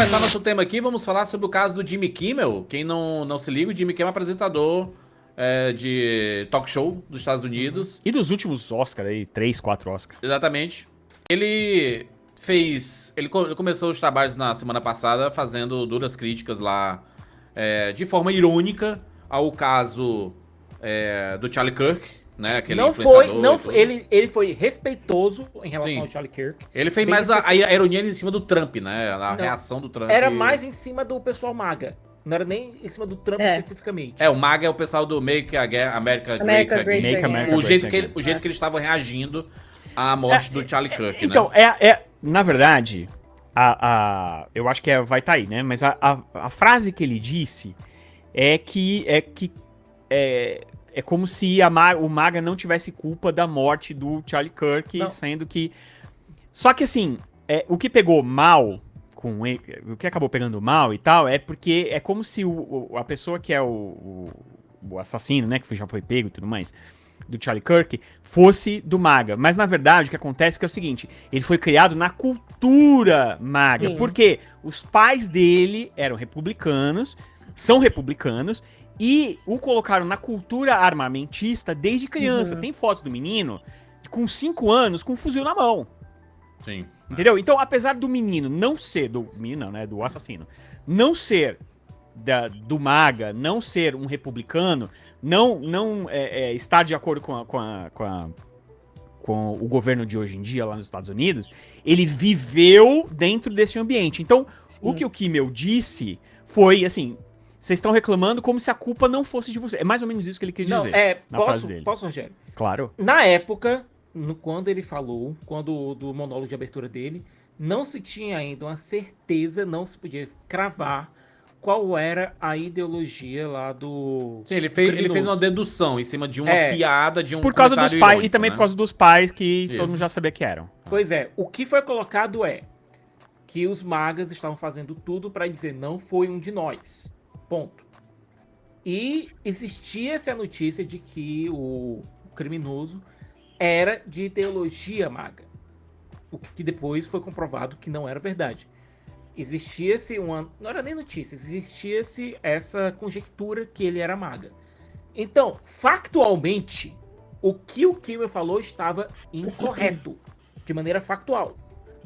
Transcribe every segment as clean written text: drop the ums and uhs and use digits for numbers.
começar nosso tema aqui, vamos falar sobre o caso do Jimmy Kimmel. Quem não se liga, o Jimmy Kimmel é apresentador de talk show dos Estados Unidos. E dos últimos Oscars aí, 3, 4 Oscars. Exatamente. Ele começou os trabalhos na semana passada fazendo duras críticas lá, de forma irônica, ao caso do Charlie Kirk. Né, aquele ele foi respeitoso em relação ao Charlie Kirk. Ele fez mais a ironia em cima do Trump, né? A reação do Trump. Era mais em cima do pessoal MAGA. Não era nem em cima do Trump especificamente. O MAGA é o pessoal do Make America Great Again. O jeito que eles estavam reagindo à morte do Charlie Kirk, então, né? Na verdade, eu acho que vai estar aí, né? Mas a frase que ele disse é como se o MAGA não tivesse culpa da morte do Charlie Kirk, sendo que... Só que assim, o que pegou mal, o que acabou pegando mal e tal, é porque é como se a pessoa que é o assassino, né, que já foi pego e tudo mais, do Charlie Kirk, fosse do MAGA. Mas na verdade o que acontece é o seguinte, ele foi criado na cultura MAGA, Sim. Porque os pais dele eram republicanos, são republicanos, e o colocaram na cultura armamentista desde criança. Tem fotos do menino com 5 anos com um fuzil na mão. Sim. Entendeu? Então, apesar do menino não ser, do assassino, não ser do MAGA, não ser um republicano, não estar de acordo com o governo de hoje em dia lá nos Estados Unidos, ele viveu dentro desse ambiente. Então, Sim. O que o Kimmel disse foi assim... Vocês estão reclamando como se a culpa não fosse de você. É mais ou menos isso que ele quis dizer na frase dele. Posso, Rogério? Claro. Na época, quando ele falou, do monólogo de abertura dele, não se tinha ainda uma certeza, não se podia cravar qual era a ideologia lá do... Sim, ele fez uma dedução em cima de uma piada, de um por causa dos pais, irônico, e também né? Por causa dos pais, que todo mundo já sabia que eram. Pois é, o que foi colocado que os MAGAs estavam fazendo tudo para dizer não foi um de nós. Ponto. E existia essa notícia de que o criminoso era de ideologia MAGA. O que depois foi comprovado que não era verdade. Existia-se não era nem notícia, existia-se essa conjectura que ele era MAGA. Então, factualmente, o que o Kimmel falou estava incorreto. De maneira factual.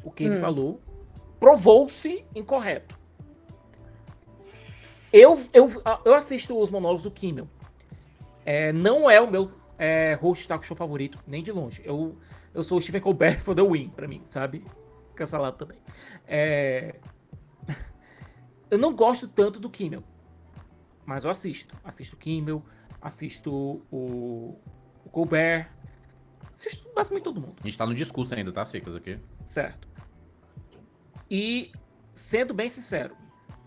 O que ele falou provou-se incorreto. Eu assisto os monólogos do Kimmel. Não é o meu host talk show favorito, nem de longe. Eu sou o Stephen Colbert for the win, pra mim, sabe? Cancelado também. Eu não gosto tanto do Kimmel, mas eu assisto. Assisto o Kimmel, assisto o Colbert, assisto basicamente todo mundo. A gente tá no discurso ainda, tá, Cicas, aqui? Certo. E, sendo bem sincero,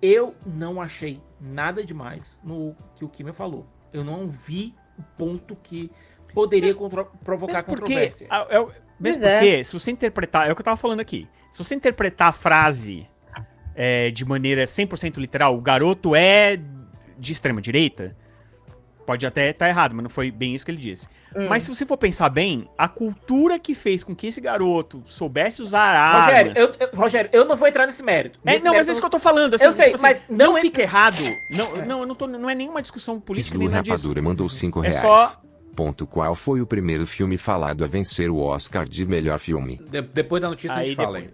eu não achei nada demais no que o Kimmel falou. Eu não vi o ponto que poderia provocar controvérsia. Mesmo porque, se você interpretar... É o que eu tava falando aqui. Se você interpretar a frase de maneira 100% literal, o garoto é de extrema direita, pode até estar errado, mas não foi bem isso que ele disse. Mas se você for pensar bem, a cultura que fez com que esse garoto soubesse usar armas... Rogério, eu não vou entrar nesse mérito. Mas é isso que eu tô falando. Assim, eu sei, tipo, mas não fica errado. Não é nenhuma discussão política nem nada disso. Rapadura mandou R$5. É só... Qual foi o primeiro filme falado a vencer o Oscar de melhor filme? Depois da notícia a gente fala aí.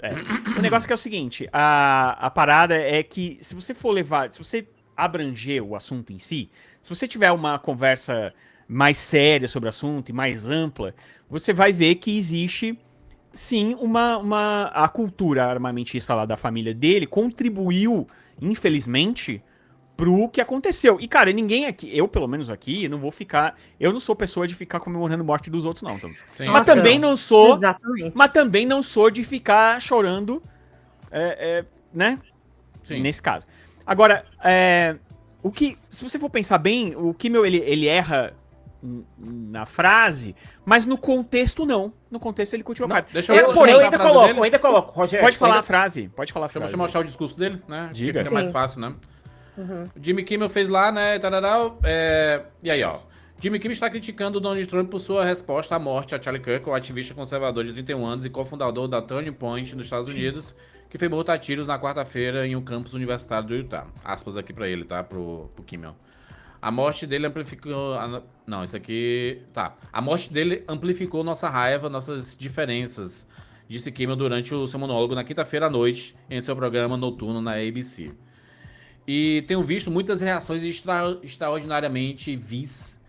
O negócio é o seguinte, a parada é que se você for levar... Se você abranger o assunto em si, se você tiver uma conversa mais séria sobre o assunto e mais ampla, você vai ver que existe, sim, a cultura armamentista lá da família dele contribuiu, infelizmente, pro que aconteceu. E, cara, ninguém aqui, eu pelo menos aqui, não vou ficar... Eu não sou pessoa de ficar comemorando a morte dos outros, não. Então. Mas também não sou... Exatamente. Mas também não sou de ficar chorando, né? Sim. Nesse caso. Agora, se você for pensar bem, o Kimmel, ele erra na frase, mas no contexto não. No contexto ele continua claro. Deixa eu ainda coloco, Rogério. Pode falar a frase. Deixa eu mostrar o discurso dele, né? Diga. Fica mais fácil, né? O Jimmy Kimmel fez lá, né? E aí, ó. Jimmy Kimmel está criticando o Donald Trump por sua resposta à morte a Charlie Kirk, o ativista conservador de 31 anos e cofundador da Turning Point nos Estados Unidos, que foi morto a tiros na quarta-feira em um campus universitário do Utah. Aspas aqui pra ele, tá? Pro Kimmel. A morte dele amplificou... Não, isso aqui... Tá. A morte dele amplificou nossa raiva, nossas diferenças, disse Kimmel durante o seu monólogo na quinta-feira à noite, em seu programa noturno na ABC. E tenho visto muitas reações extraordinariamente vis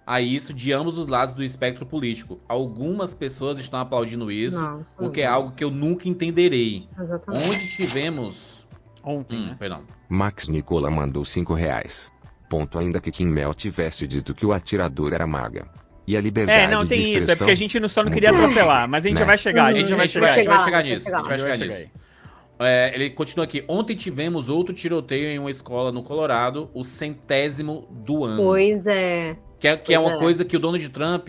a isso de ambos os lados do espectro político. Algumas pessoas estão aplaudindo isso, o que é algo que eu nunca entenderei. Exatamente. Onde tivemos... Ontem, né? Perdão. Max Nicola mandou R$5. Ponto, ainda que Kimmel tivesse dito que o atirador era maga. E a liberdade Não, tem de isso. É expressão... porque a gente só não queria atropelar. Mas a gente Né? vai chegar, a gente vai chegar. A gente vai chegar vai nisso. chegar. A gente vai chegar nisso. Ele continua aqui. Ontem tivemos outro tiroteio em uma escola no Colorado, o 100º do ano. Pois é. Que é uma coisa que o Donald Trump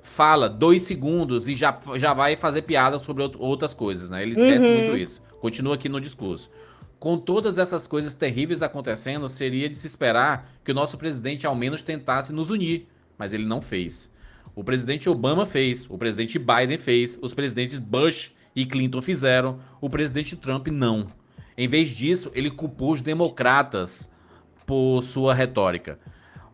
fala 2 segundos e já vai fazer piada sobre outras coisas, né? Ele esquece muito isso. Continua aqui no discurso. Com todas essas coisas terríveis acontecendo, seria de se esperar que o nosso presidente ao menos tentasse nos unir, mas ele não fez. O presidente Obama fez, o presidente Biden fez, os presidentes Bush e Clinton fizeram, o presidente Trump não. Em vez disso, ele culpou os democratas por sua retórica.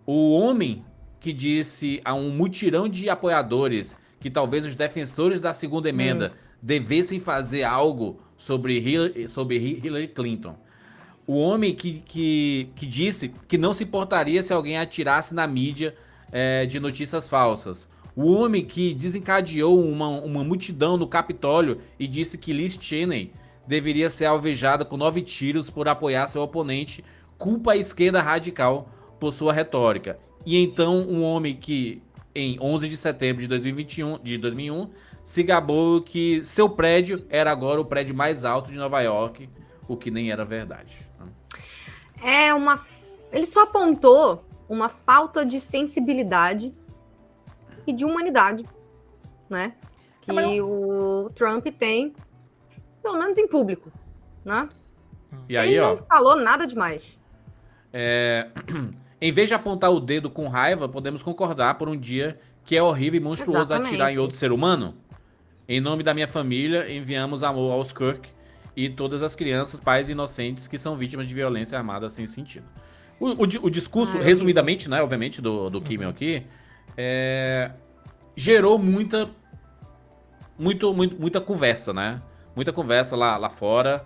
O homem que disse a um mutirão de apoiadores que talvez os defensores da segunda emenda devessem fazer algo sobre Hillary Clinton. O homem que disse que não se importaria se alguém atirasse na mídia de notícias falsas. O homem que desencadeou uma multidão no Capitólio e disse que Liz Cheney deveria ser alvejada com 9 tiros por apoiar seu oponente, culpa a esquerda radical por sua retórica. E então um homem que, em 11 de setembro de 2001, se gabou que seu prédio era agora o prédio mais alto de Nova York, o que nem era verdade. Ele só apontou uma falta de sensibilidade e de humanidade, né? Que o Trump tem, pelo menos em público, né? E aí, ele não falou nada demais. Em vez de apontar o dedo com raiva, podemos concordar por um dia que é horrível e monstruoso atirar em outro ser humano? Em nome da minha família, enviamos amor aos Kirk e todas as crianças, pais inocentes que são vítimas de violência armada sem sentido. O discurso, resumidamente, né, obviamente, do Kimmel aqui, gerou muita conversa, né? Muita conversa lá fora.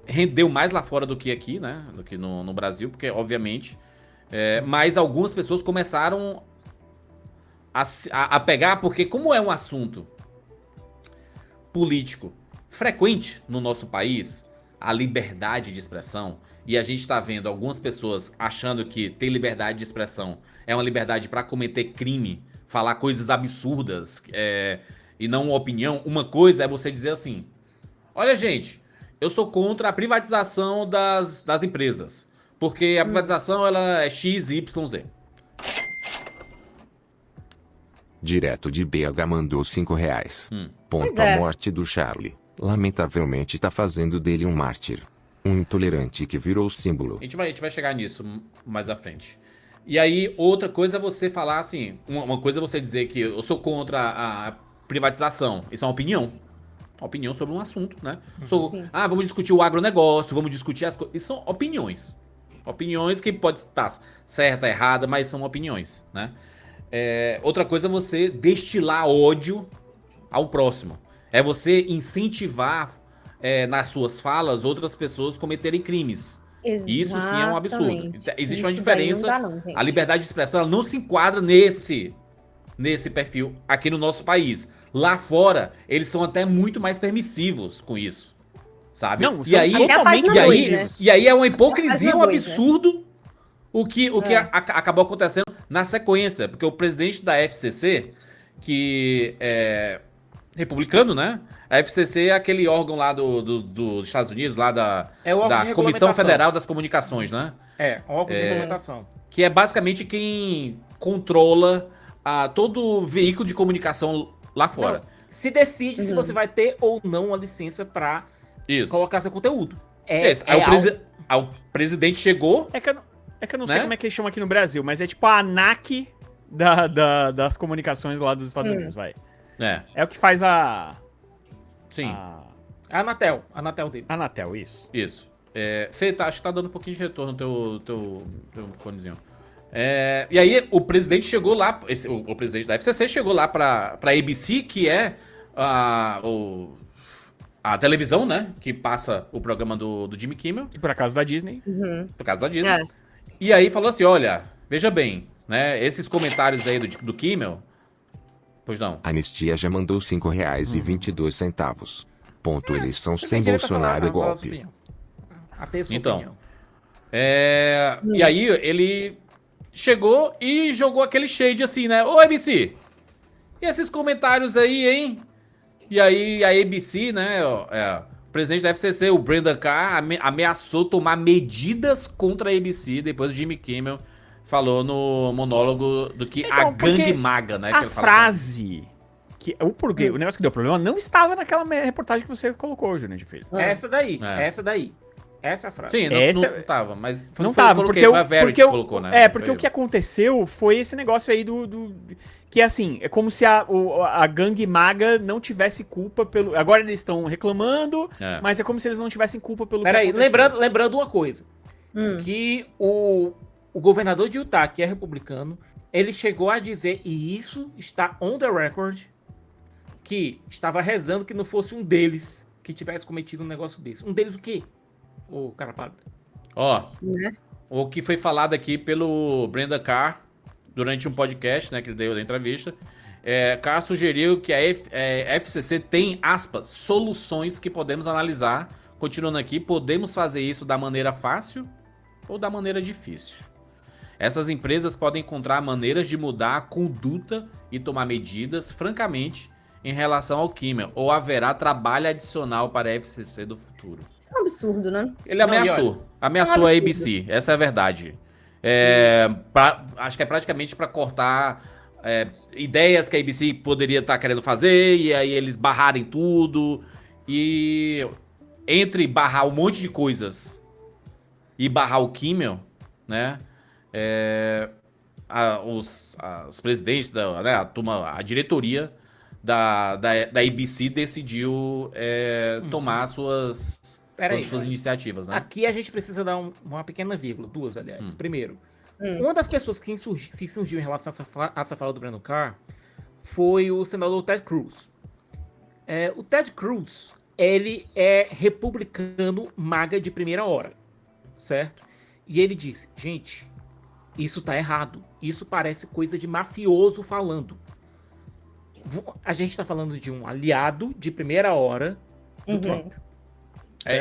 Rendeu mais lá fora do que aqui, né? Do que no Brasil, porque, obviamente... mas algumas pessoas começaram a pegar, porque como é um assunto político frequente no nosso país, a liberdade de expressão, e a gente tá vendo algumas pessoas achando que ter liberdade de expressão é uma liberdade para cometer crime, falar coisas absurdas, e não uma opinião. Uma coisa é você dizer assim: olha, gente, eu sou contra a privatização das empresas, porque a privatização ela é X, Y, Z. Direto de BH mandou R$5. Ponto, Pois é. a morte do Charlie. Lamentavelmente tá fazendo dele um mártir. Um intolerante que virou símbolo. A gente vai chegar nisso mais à frente. E aí, outra coisa é você falar assim... Uma coisa é você dizer que eu sou contra a privatização. Isso é uma opinião. Uma opinião sobre um assunto, né? Vamos discutir o agronegócio, vamos discutir as coisas. Isso são opiniões. Opiniões que pode estar certa, errada, mas são opiniões, né? Outra coisa é você destilar ódio ao próximo. É você incentivar nas suas falas outras pessoas cometerem crimes. Exatamente. Isso sim é um absurdo. Existe uma Isso daí diferença. não dá não, gente. A liberdade de expressão ela não se enquadra nesse perfil aqui no nosso país. Lá fora, eles são até muito mais permissivos com isso. Sabe? Não, e são aí, totalmente E aí- abusivos. e aí é uma hipocrisia, um Página dois, né? absurdo o que acabou acontecendo na sequência. Porque o presidente da FCC, que é republicano, né? A FCC é aquele órgão lá dos Estados Unidos, lá da É o órgão de Comissão regulamentação. Federal das Comunicações, né? Órgão de regulamentação. Que é basicamente quem controla todo veículo de comunicação lá fora. Não, se decide se você vai ter ou não uma licença pra Isso. colocar seu conteúdo. Aí o presidente chegou, É que eu É que eu não né? sei como é que eles chamam aqui no Brasil, mas é tipo a ANAC das comunicações lá dos Estados Unidos, vai. É, É o que faz sim, a A Anatel dele. Anatel, isso. isso. Fê, acho que tá dando um pouquinho de retorno no teu fonezinho. E aí, o presidente chegou lá, o presidente da FCC chegou lá pra ABC, que é a televisão, né? Que passa o programa do Jimmy Kimmel, Que por acaso da Disney. por causa da Disney. É. E aí falou assim, olha, veja bem, né? Esses comentários aí do Kimmel... Pois não. Anistia já mandou R$5,22. Ponto, eles são Você sem tem direito a falar- Bolsonaro e a falar sua golpe. opinião. A ter sua Então. opinião. E aí ele chegou e jogou aquele shade assim, né? Ô, ABC, e esses comentários aí, hein? E aí a ABC, né? O presidente da FCC, o Brendan Carr, ameaçou tomar medidas contra a ABC depois do Jimmy Kimmel falou no monólogo do que a Então, porque gangue maga, né? que A ele fala frase, o negócio que deu problema, não estava naquela reportagem que você colocou, Júnior de Filho. Essa daí, É. essa daí. Essa é a frase. Sim, não tava, mas Não foi, eu tava, coloquei, porque foi a Verity que colocou, né? É, porque Foi o que aconteceu foi esse negócio aí que é assim, é como se a gangue maga não tivesse culpa pelo... Agora eles estão reclamando, É. mas é como se eles não tivessem culpa pelo Peraí, que aconteceu. lembrando uma coisa. Que o governador de Utah, que é republicano, ele chegou a dizer, e isso está on the record, que estava rezando que não fosse um deles que tivesse cometido um negócio desse. Um deles o quê? O cara parado. Ó, Né? o que foi falado aqui pelo Brendan Carr durante um podcast, né, que ele deu da entrevista, Carr sugeriu que a FCC tem, aspas, soluções que podemos analisar. Continuando aqui, podemos fazer isso da maneira fácil ou da maneira difícil. Essas empresas podem encontrar maneiras de mudar a conduta e tomar medidas, francamente, em relação ao Kimmel, ou haverá trabalho adicional para a FCC do futuro. Isso é um absurdo, né? Ele ameaçou. Ameaçou a absurdo. ABC. Essa é a verdade. Acho que é praticamente para cortar ideias que a ABC poderia estar querendo fazer, e aí eles barrarem tudo. E entre barrar um monte de coisas e barrar o Kimmel, né? Os presidentes, a diretoria da ABC decidiu tomar suas Peraí, suas iniciativas, né? Aqui a gente precisa dar uma pequena vírgula, duas, aliás. Primeiro, uma das pessoas que se surgiu em relação a essa fala do Brandon Carr foi o senador Ted Cruz. O Ted Cruz, ele é republicano maga de primeira hora, certo? E ele disse, gente, isso tá errado. Isso parece coisa de mafioso falando. A gente tá falando de um aliado de primeira hora do Trump.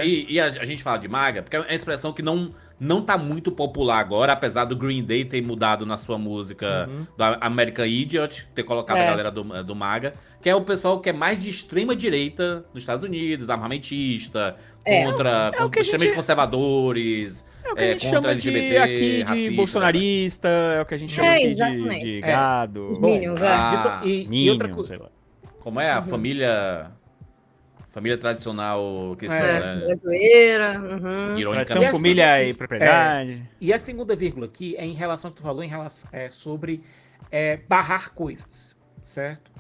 E a gente fala de maga, porque é uma expressão que não tá muito popular agora, apesar do Green Day ter mudado na sua música do American Idiot, ter colocado a galera do maga, que é o pessoal que é mais de extrema direita nos Estados Unidos, armamentista, contra extremamente conservadores, É o que a gente contra chama LGBT, aqui de racista, bolsonarista, é o que a gente chama aqui exatamente. de gado. Os Minions, E outra Minions, coisa. sei lá. Como é a família tradicional que eles falam, né? Brasileira. Tradição, Ironicamente. família e propriedade. E a segunda vírgula aqui é em relação ao que tu falou, sobre barrar coisas, certo?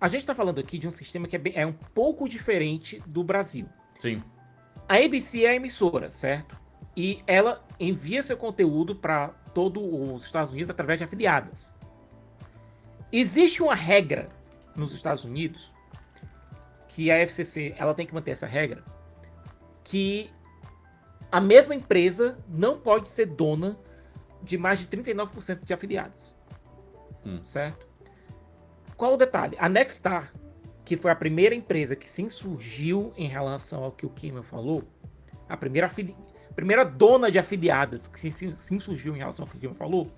A gente tá falando aqui de um sistema que é um pouco diferente do Brasil. Sim. A ABC é a emissora, certo? E ela envia seu conteúdo para todos os Estados Unidos através de afiliadas. Existe uma regra nos Estados Unidos que a FCC ela tem que manter essa regra, que a mesma empresa não pode ser dona de mais de 39% de afiliados. Certo? Qual o detalhe? A Nexstar, que foi a primeira empresa que se insurgiu em relação ao que o Kimmel falou, a primeira dona de afiliadas que se insurgiu em relação ao que o Kimmel falou,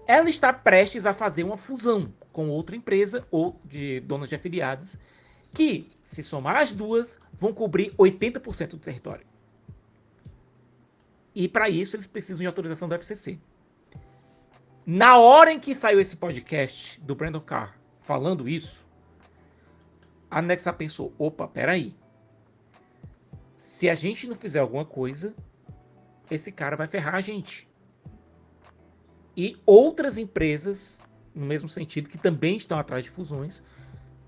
ela está prestes a fazer uma fusão com outra empresa ou de donas de afiliados que, se somar as duas, vão cobrir 80% do território. E para isso eles precisam de autorização do FCC. Na hora em que saiu esse podcast do Brandon Carr falando isso, a Nexstar pensou, opa, peraí. Se a gente não fizer alguma coisa, esse cara vai ferrar a gente. E outras empresas, no mesmo sentido, que também estão atrás de fusões,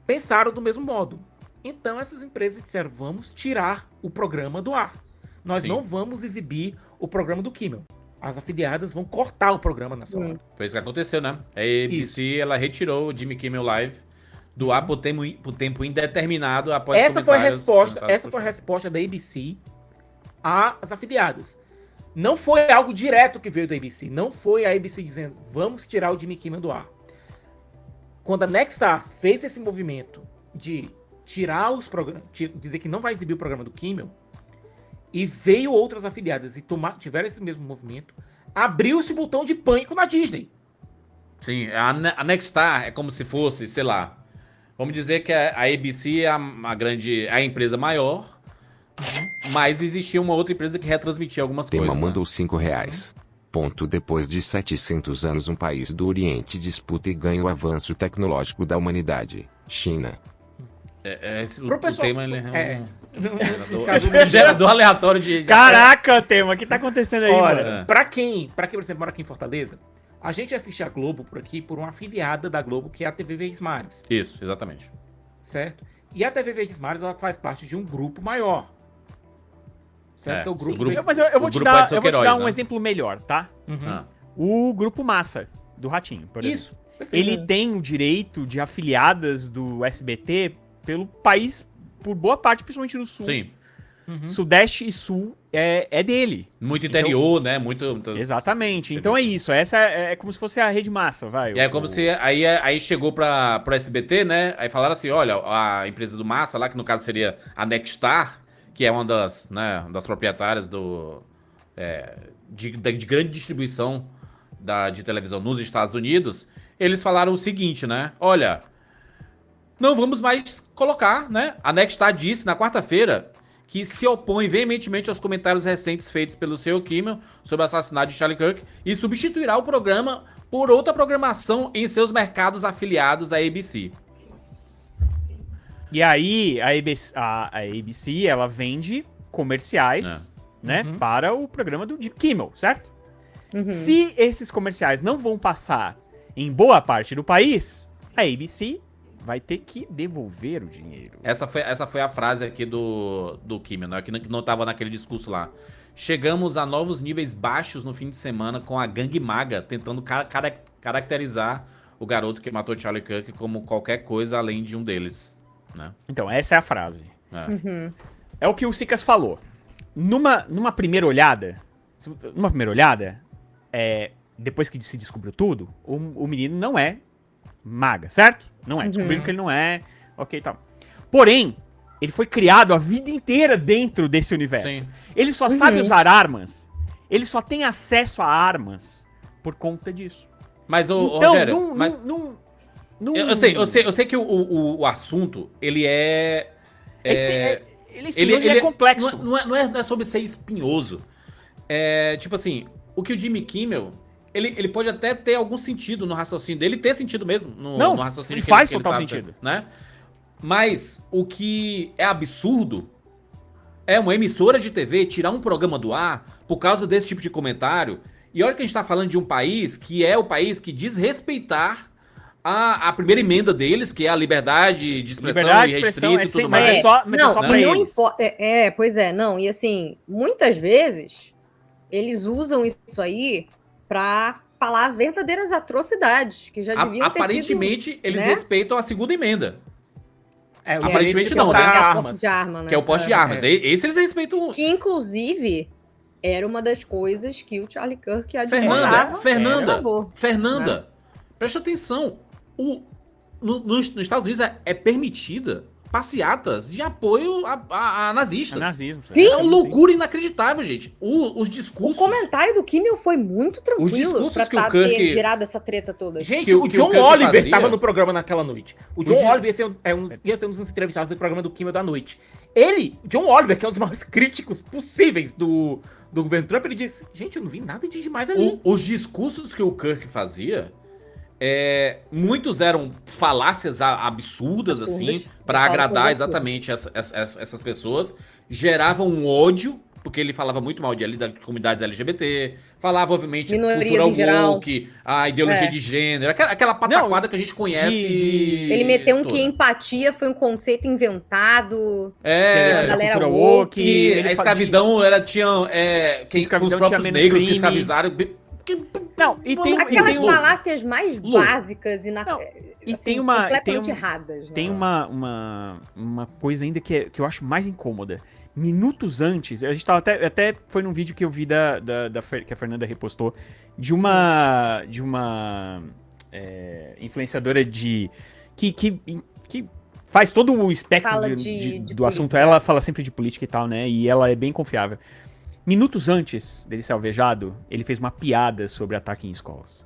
pensaram do mesmo modo. Então essas empresas disseram, vamos tirar o programa do ar. Nós Sim. não vamos exibir o programa do Kimmel. As afiliadas vão cortar o programa nessa hora. Foi isso que aconteceu, né? A ABC, ela retirou o Jimmy Kimmel Live do ar por tempo indeterminado após Essa foi a comentários resposta, comentados essa por foi a Trump. resposta da ABC às afiliadas. Não foi algo direto que veio da ABC. Não foi a ABC dizendo, vamos tirar o Jimmy Kimmel do ar. Quando a Nexstar fez esse movimento de tirar os programas, dizer que não vai exibir o programa do Kimmel, e veio outras afiliadas e tiveram esse mesmo movimento, abriu-se o botão de pânico na Disney. Sim, a Nexstar é como se fosse, sei lá, vamos dizer que a ABC é a empresa maior, mas existia uma outra empresa que retransmitia algumas Tema coisas. mandou Né? R$5. Ponto. Depois de 700 anos um país do Oriente disputa e ganha o avanço tecnológico da humanidade. China. Pro pessoal- tema ele No um caso- gerador aleatório de... Caraca, Tema, o que tá acontecendo aí, Olha, mano? pra quem, por exemplo, mora aqui em Fortaleza, a gente assiste a Globo por aqui por uma afiliada da Globo, que é a TV Verdes Mares, Isso, exatamente. certo? E a TV Verdes Mares, ela faz parte de um grupo maior. Certo? É, o grupo, o grupo- Mas eu vou O te grupo dar, Edson eu vou te dar Queiroz, um né? exemplo melhor, tá? Uhum. Ah, O Grupo Massa, do Ratinho, por exemplo. Isso. Perfeito. Ele tem o direito de afiliadas do SBT pelo país, por boa parte, principalmente no Sul. sim. Uhum. Sudeste e Sul é dele. Muito interior, né? Muitas... Exatamente. Então é isso. Essa é como se fosse a rede massa, vai. E é como se... Aí chegou pro SBT, né? Aí falaram assim, olha, a empresa do Massa lá, que no caso seria a Nexstar, que é uma das proprietárias de grande distribuição de televisão nos Estados Unidos, eles falaram o seguinte, né? Olha, não vamos mais colocar, né? A Nexstar disse na quarta-feira que se opõe veementemente aos comentários recentes feitos pelo Sr. Kimmel sobre o assassinato de Charlie Kirk e substituirá o programa por outra programação em seus mercados afiliados à ABC. E aí, a ABC, ela vende comerciais, né, Uhum. para o programa do Jimmy Kimmel, certo? Uhum. Se esses comerciais não vão passar em boa parte do país, a ABC vai ter que devolver o dinheiro. Essa foi a frase aqui do Kimmel, né, que não tava naquele discurso lá. Chegamos a novos níveis baixos no fim de semana com a gangue maga tentando caracterizar o garoto que matou Charlie Kirk como qualquer coisa além de um deles, né? Então, essa é a frase. É. Uhum. É o que o Sicas falou. Numa primeira olhada, depois que se descobriu tudo, o menino não é maga, certo? Não é. Descobriram que ele não é, ok e tal. Porém, ele foi criado a vida inteira dentro desse universo. Sim. Ele só sabe usar armas, ele só tem acesso a armas por conta disso. Mas, Então, Rogério, eu sei que o assunto, ele é... Ele é complexo. Não é sobre ser espinhoso. É, tipo assim, o que o Jimmy Kimmel, ele pode até ter algum sentido no raciocínio dele, ter sentido mesmo no raciocínio. ele que faz que total tá, sentido. Né? Mas o que é absurdo é uma emissora de TV tirar um programa do ar por causa desse tipo de comentário. E olha que a gente tá falando de um país que é o país que diz respeitar a primeira emenda deles, que é a liberdade de expressão e restrita e tudo mas mais. é só Não, pra e não eles. importa. Pois é, não. E assim, muitas vezes eles usam isso aí pra falar verdadeiras atrocidades que já deviam ter Aparentemente, eles né? respeitam a segunda emenda, É, o Aparentemente direito de não, portar né? sido a armas. posse de arma, né? que é o poste de armas. Esse eles respeitam. Que inclusive era uma das coisas que o Charlie Kirk advogava. Fernanda, presta atenção. Nos Estados Unidos é permitida passeatas de apoio a nazistas. É nazismo. Sim. É uma loucura inacreditável, gente. Os O discursos... comentário do Kimmel foi muito tranquilo discursos pra que o Kirk- ter gerado essa treta toda. Gente, Que o o John Kirk Oliver fazia- estava no programa naquela noite. O John Di- Oliver ia ser um dos entrevistados do programa do Kimmel da noite. John Oliver, que é um dos maiores críticos possíveis do governo Trump, ele disse, gente, eu não vi nada de demais ali. Os discursos que o Kirk fazia, muitos eram falácias absurdas, assim, Absurdas. pra Eu falo agradar coisas exatamente essas pessoas. Geravam um ódio porque ele falava muito mal de comunidades LGBT, falava, obviamente, Minorias cultura em geral. woke, a ideologia É. de gênero, aquela pataquada que a gente conhece. Ele meteu toda. que empatia foi um conceito inventado. É, a galera cultura woke. que ele a escravidão tinha quem escravidão os tinha próprios menos negros que crime. escravizaram. Não, e tem, Aquelas louco. falácias mais Louco. básicas e, Não, e assim, tem uma- completamente tem um- erradas. né? Tem uma coisa ainda que eu acho mais incômoda. Minutos antes, a gente tava até foi num vídeo que eu vi que a Fernanda repostou, de uma influenciadora que faz todo o espectro Fala do de assunto. política. Ela fala sempre de política e tal, né? E ela é bem confiável. Minutos antes dele ser alvejado, ele fez uma piada sobre ataque em escolas.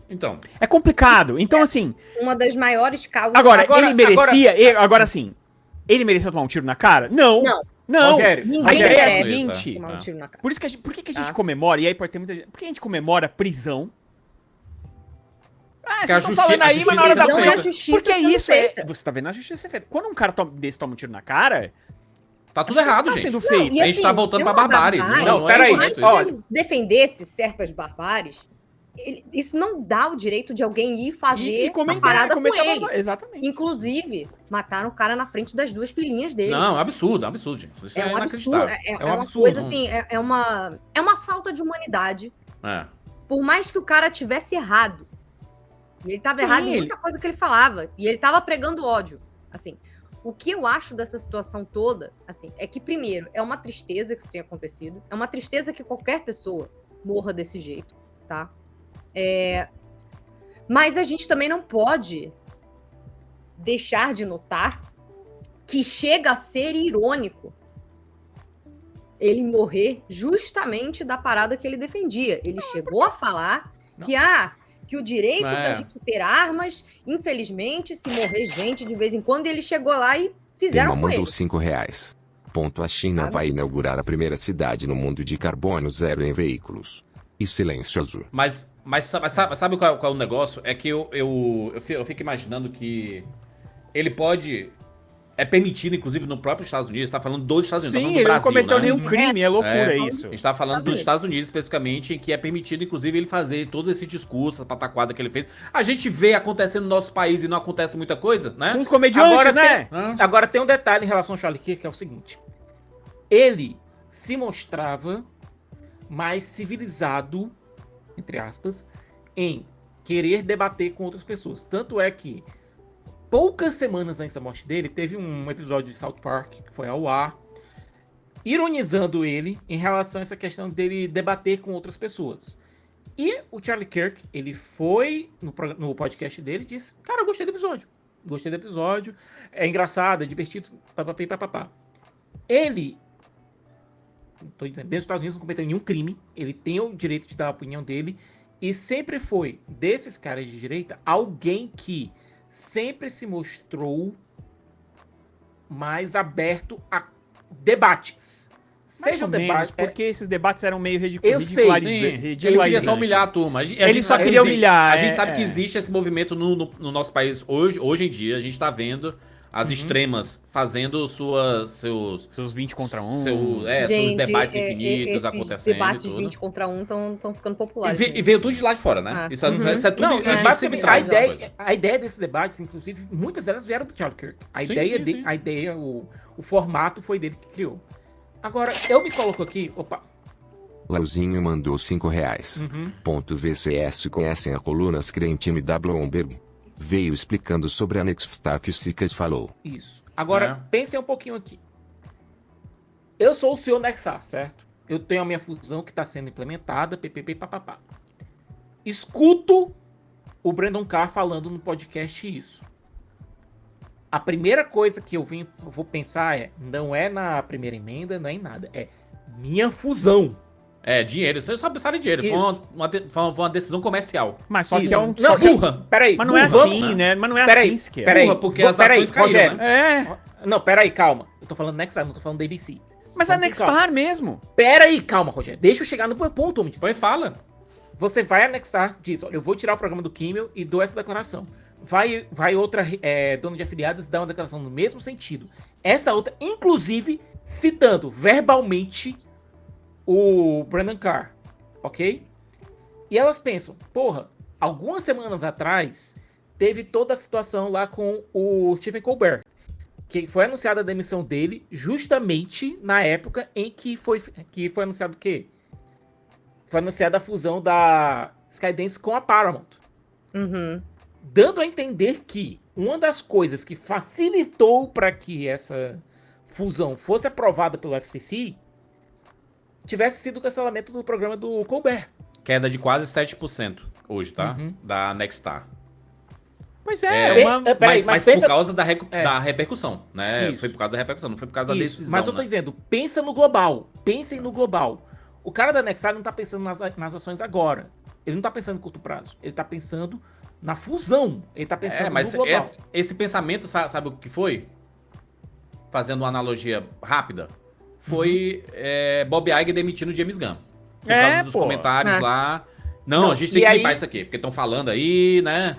Então, É complicado. Então, assim, Uma das maiores causas. Agora, ele merecia. Ele merecia tomar um tiro na cara? Não. Não. Rogério, Ninguém A ideia é a merece seguinte. tomar um tiro na cara. Por que a gente Tá. comemora? E aí pode ter muita gente. Por que a gente comemora prisão? Que Vocês a estão justi- falando a aí, mas na hora da justiça Não feita. é justiça Porque sendo isso feita. você tá vendo a justiça ser feita. Quando um cara desse toma um tiro na cara, tá tudo errado, tá gente. sendo feito. E A gente tá voltando é pra uma barbárie. Não, é peraí, correto Mas isso. olha. se ele defendesse certas barbáries, isso não dá o direito de alguém ir fazer uma parada com ele. Exatamente. Inclusive, mataram o cara na frente das duas filhinhas dele. Não, absurdo, gente. Isso é um absurdo. inacreditável. É uma absurdo. coisa assim, é uma falta de humanidade. É. Por mais que o cara tivesse errado. E ele tava Sim, errado em ele- muita coisa que ele falava. E ele tava pregando ódio. Assim, o que eu acho dessa situação toda, assim, é que, primeiro, é uma tristeza que isso tenha acontecido. É uma tristeza que qualquer pessoa morra desse jeito, tá? Mas a gente também não pode deixar de notar que chega a ser irônico ele morrer justamente da parada que ele defendia. Ele chegou a falar que o direito da gente ter armas, infelizmente, se morrer gente de vez em quando, ele chegou lá e fizeram Tema com mandou ele. R$5. A China Claro. vai inaugurar a primeira cidade no mundo de carbono zero em veículos. E silêncio azul. Mas sabe qual é o negócio? É que eu fico imaginando que ele pode... É permitido, inclusive, no próprio Estados Unidos. Tá falando dos Estados Unidos, Sim, tá falando ele do não Brasil, cometeu né? nenhum crime, é loucura É. isso. A gente tá falando dos Exatamente. Estados Unidos, especificamente, em que é permitido, inclusive, ele fazer todo esse discurso, essa pataquada que ele fez. A gente vê acontecendo no nosso país e não acontece muita coisa, né? Com os comediantes, Agora né? Agora tem um detalhe em relação ao Charlie Kirk, que é o seguinte. Ele se mostrava mais civilizado, entre aspas, em querer debater com outras pessoas. Tanto é que, poucas semanas antes da morte dele, teve um episódio de South Park que foi ao ar, ironizando ele em relação a essa questão dele debater com outras pessoas. E o Charlie Kirk, ele foi no podcast dele e disse: cara, eu gostei do episódio. Gostei do episódio. É engraçado, é divertido. Papapá. Ele, tô dizendo, dentro dos Estados Unidos não cometeu nenhum crime. Ele tem o direito de dar a opinião dele. E sempre foi, desses caras de direita, alguém que sempre se mostrou mais aberto a debates. Mais Seja ou um menos, debate. porque esses debates eram meio Eu sei, Ele queria só humilhar a turma. Ele só queria humilhar, A gente é, sabe que é. existe esse movimento no nosso país hoje em dia. A gente tá vendo as extremas fazendo seus 20 contra 1. seus debates infinitos esses acontecendo debates e tudo. 20 contra 1 estão ficando populares. E veio tudo de lá de fora, né? Ah. Isso é tudo. Não, a gente sempre basicamente, traz essas coisas. a ideia desses debates, inclusive, muitas delas vieram do Charlie Kirk. Sim. O formato foi dele que criou. Agora, eu me coloco aqui. Opa. Lauzinho mandou R$5. Uhum. VCS conhecem a coluna Crentime da Bloomberg. Veio explicando sobre a Nexstar que o Sicas falou. Isso. Agora, pensem um pouquinho aqui. Eu sou o senhor Nexar, certo? Eu tenho a minha fusão que está sendo implementada, papapá. Escuto o Brandon Carr falando no podcast isso. A primeira coisa que eu vou pensar não é na primeira emenda, não é em nada. É minha fusão. É, dinheiro. Você só pensar em dinheiro. Foi uma decisão comercial. Mas só que Isso. é um. Não, burra. Peraí. Mas não é vamos- assim, né? Mas não é Peraí, assim, Siqueira. peraí. Burra, porque as Peraí, ações caíram, Rogério. né? É. Não, peraí, calma. Eu tô falando Nexar, não tô falando da ABC. Mas a Vamos com calma. Nexstar mesmo. Peraí, calma, Rogério. Deixa eu chegar no meu ponto, homem. Foi fala. Você vai anexar, diz, olha, eu vou tirar o programa do Kimmel e dou essa declaração. Vai outra dona de afiliados dar uma declaração no mesmo sentido. Essa outra, inclusive, citando verbalmente o Brandon Carr, ok? E elas pensam, porra, algumas semanas atrás teve toda a situação lá com o Stephen Colbert, que foi anunciada a demissão dele justamente na época em que foi anunciado o quê? Foi anunciada a fusão da Skydance com a Paramount. Uhum. Dando a entender que uma das coisas que facilitou para que essa fusão fosse aprovada pelo FCC tivesse sido o cancelamento do programa do Colbert. Queda de quase 7% hoje, tá? Uhum. Da Nexstar. Pois Mas pensa- por causa da repercussão, né? Isso. Foi por causa da repercussão, não foi por causa da Isso, decisão. mas eu tô né? dizendo, pensa no global. Pensem no global. O cara da Nexar não tá pensando nas ações agora. Ele não tá pensando em curto prazo. Ele tá pensando na fusão. Ele tá pensando Mas no global. esse pensamento, sabe o que foi? Fazendo uma analogia rápida, foi Bob Iger demitindo o James Gunn. Por causa dos comentários É. lá. Não, a gente tem e que aí- limpar isso aqui, porque estão falando aí, né?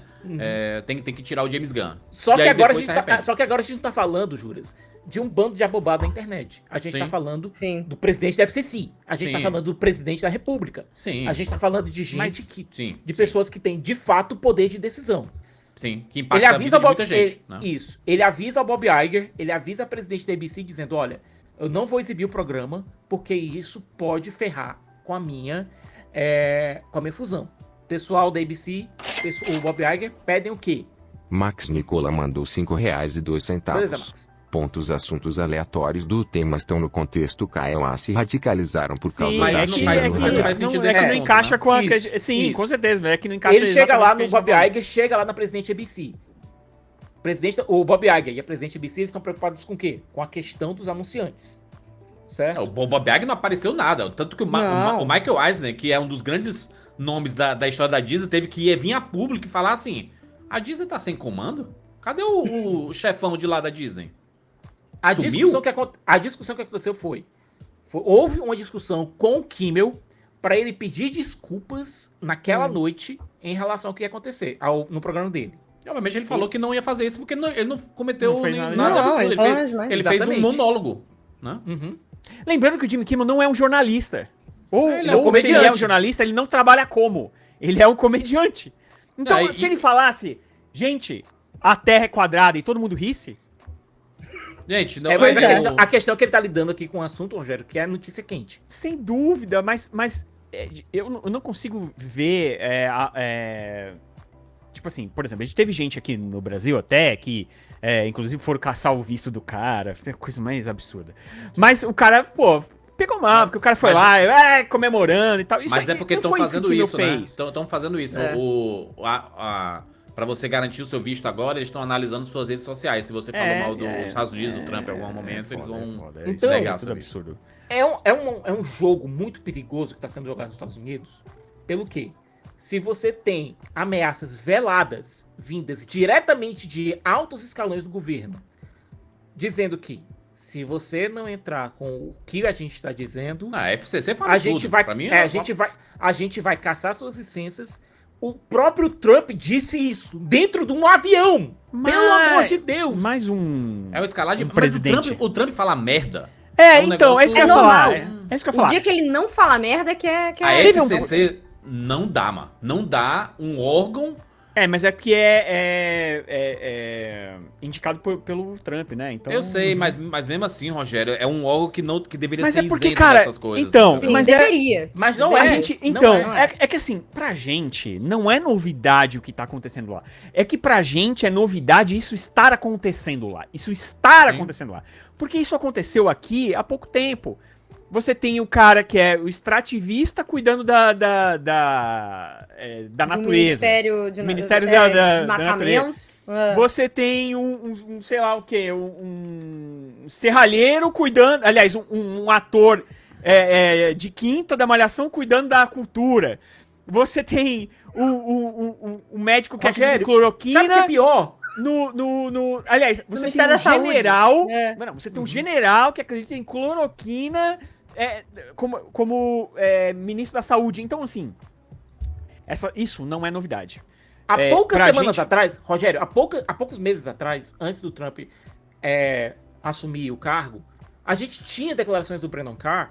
Tem que tirar o James Gunn. Só E que, aí agora a depois gente se tá, arrepende. só que agora a gente não tá falando, Juras, de um bando de abobado na internet. A gente Sim. tá falando Sim. do presidente da FCC. A gente tá Sim. falando do presidente da República. Sim. A gente tá falando de gente Mas- Sim. de pessoas que têm de fato poder de decisão. Sim, que Ele impacta a avisa vida ao de Bob, muita gente. né? Isso. Ele avisa ao Bob Iger, ele avisa a presidente da ABC dizendo, olha, eu não vou exibir o programa porque isso pode ferrar com a minha fusão. Pessoal da ABC, o Bob Iger pedem o quê? Max Nicola mandou R$5,02. Beleza, Max. Pontos assuntos aleatórios do tema estão no contexto KLA se radicalizaram por causa mas da aí não faz- China. não faz sentido esse que não assunto, encaixa né? com a... Isso, Sim, isso. com certeza, é que não encaixa Ele chega lá no exatamente Bob com a gente tá Iger, chega lá na presidente ABC. O Bob Iger e a presidente ABC eles estão preocupados com o quê? Com a questão dos anunciantes. Certo? O Bob Iger não apareceu nada. Tanto que o Não. Michael Eisner, que é um dos grandes nomes da história da Disney, teve que vir a público e falar assim: a Disney tá sem comando? Cadê o chefão de lá da Disney? A Sumiu? discussão que aconteceu houve uma discussão com o Kimmel para ele pedir desculpas naquela noite em relação ao que ia acontecer no programa dele. Obviamente ele falou que não ia fazer isso porque ele não cometeu Não fez nada de nada errado. absurdo. Não, ele Ele, falou fez, demais. ele fez um Exatamente. monólogo. Né? Uhum. Lembrando que o Jimmy Kimmel não é um jornalista. Ou, Ele é um ou se ele é comediante. um jornalista, ele não trabalha como. Ele é um comediante. Então, É, se ele falasse, gente, a Terra é quadrada e todo mundo risse, Gente, não, Mas Pois é. a questão é que ele tá lidando aqui com um assunto, Rogério, que é a notícia quente. sem dúvida, mas eu não consigo ver. Tipo assim, por exemplo, a gente teve gente aqui no Brasil até que, inclusive, foram caçar o visto do cara, foi a coisa mais absurda. Mas o cara, pô, pegou mal, porque o cara foi Mas- lá, comemorando e tal. Isso Mas aí é porque não estão foi fazendo que o isso, Kimmel né? fez. Estão fazendo isso. É. Pra você garantir o seu visto agora, eles estão analisando suas redes sociais. Se você falou mal dos Estados Unidos, do Trump em algum momento, eles vão... Então, é negar tudo seu absurdo. É um jogo muito perigoso que está sendo jogado nos Estados Unidos. Pelo quê? Se você tem ameaças veladas vindas diretamente de altos escalões do governo, dizendo que se você não entrar com o que a gente está dizendo, A FCC fala a gente vai, Pra mim, a gente vai caçar suas licenças. O próprio Trump disse isso dentro de um avião. Pelo amor de Deus. Mais um. É o escalagem... Um Mas presidente. o Trump fala merda. É, um então, é isso que eu ia negócio- falar. normal. É isso que eu ia O falar. dia que ele não fala merda que é... A Teve um- FCC não dá, mano. Não dá um órgão... Mas é que é indicado pelo Trump, né? Então, Eu sei, mas mesmo assim, Rogério, é um órgão que deveria Mas ser é porque, isento cara, dessas coisas. então, Sim, mas deveria. Mas não a é. gente, não então, é. é que assim, pra gente não é novidade o que tá acontecendo lá. É que pra gente é novidade isso estar acontecendo lá. Isso estar Sim. acontecendo lá. Porque isso aconteceu aqui há pouco tempo. Você tem o cara que é o extrativista cuidando da Do natureza. Ministério de Ministério da Desmatamento. Você tem um sei lá o quê, um serralheiro cuidando, aliás, um ator de quinta da Malhação cuidando da cultura. Você tem o médico que acredita em Rogério, sabe o que é cloroquina. pior? Aliás, você tem Ministério um da Saúde. general. É. Não, você tem um general que acredita em cloroquina como ministro da saúde. Então, assim, isso não é novidade. Há poucas pra semanas gente- atrás, Rogério, há poucos meses atrás, antes do Trump assumir o cargo, a gente tinha declarações do Brandon Carr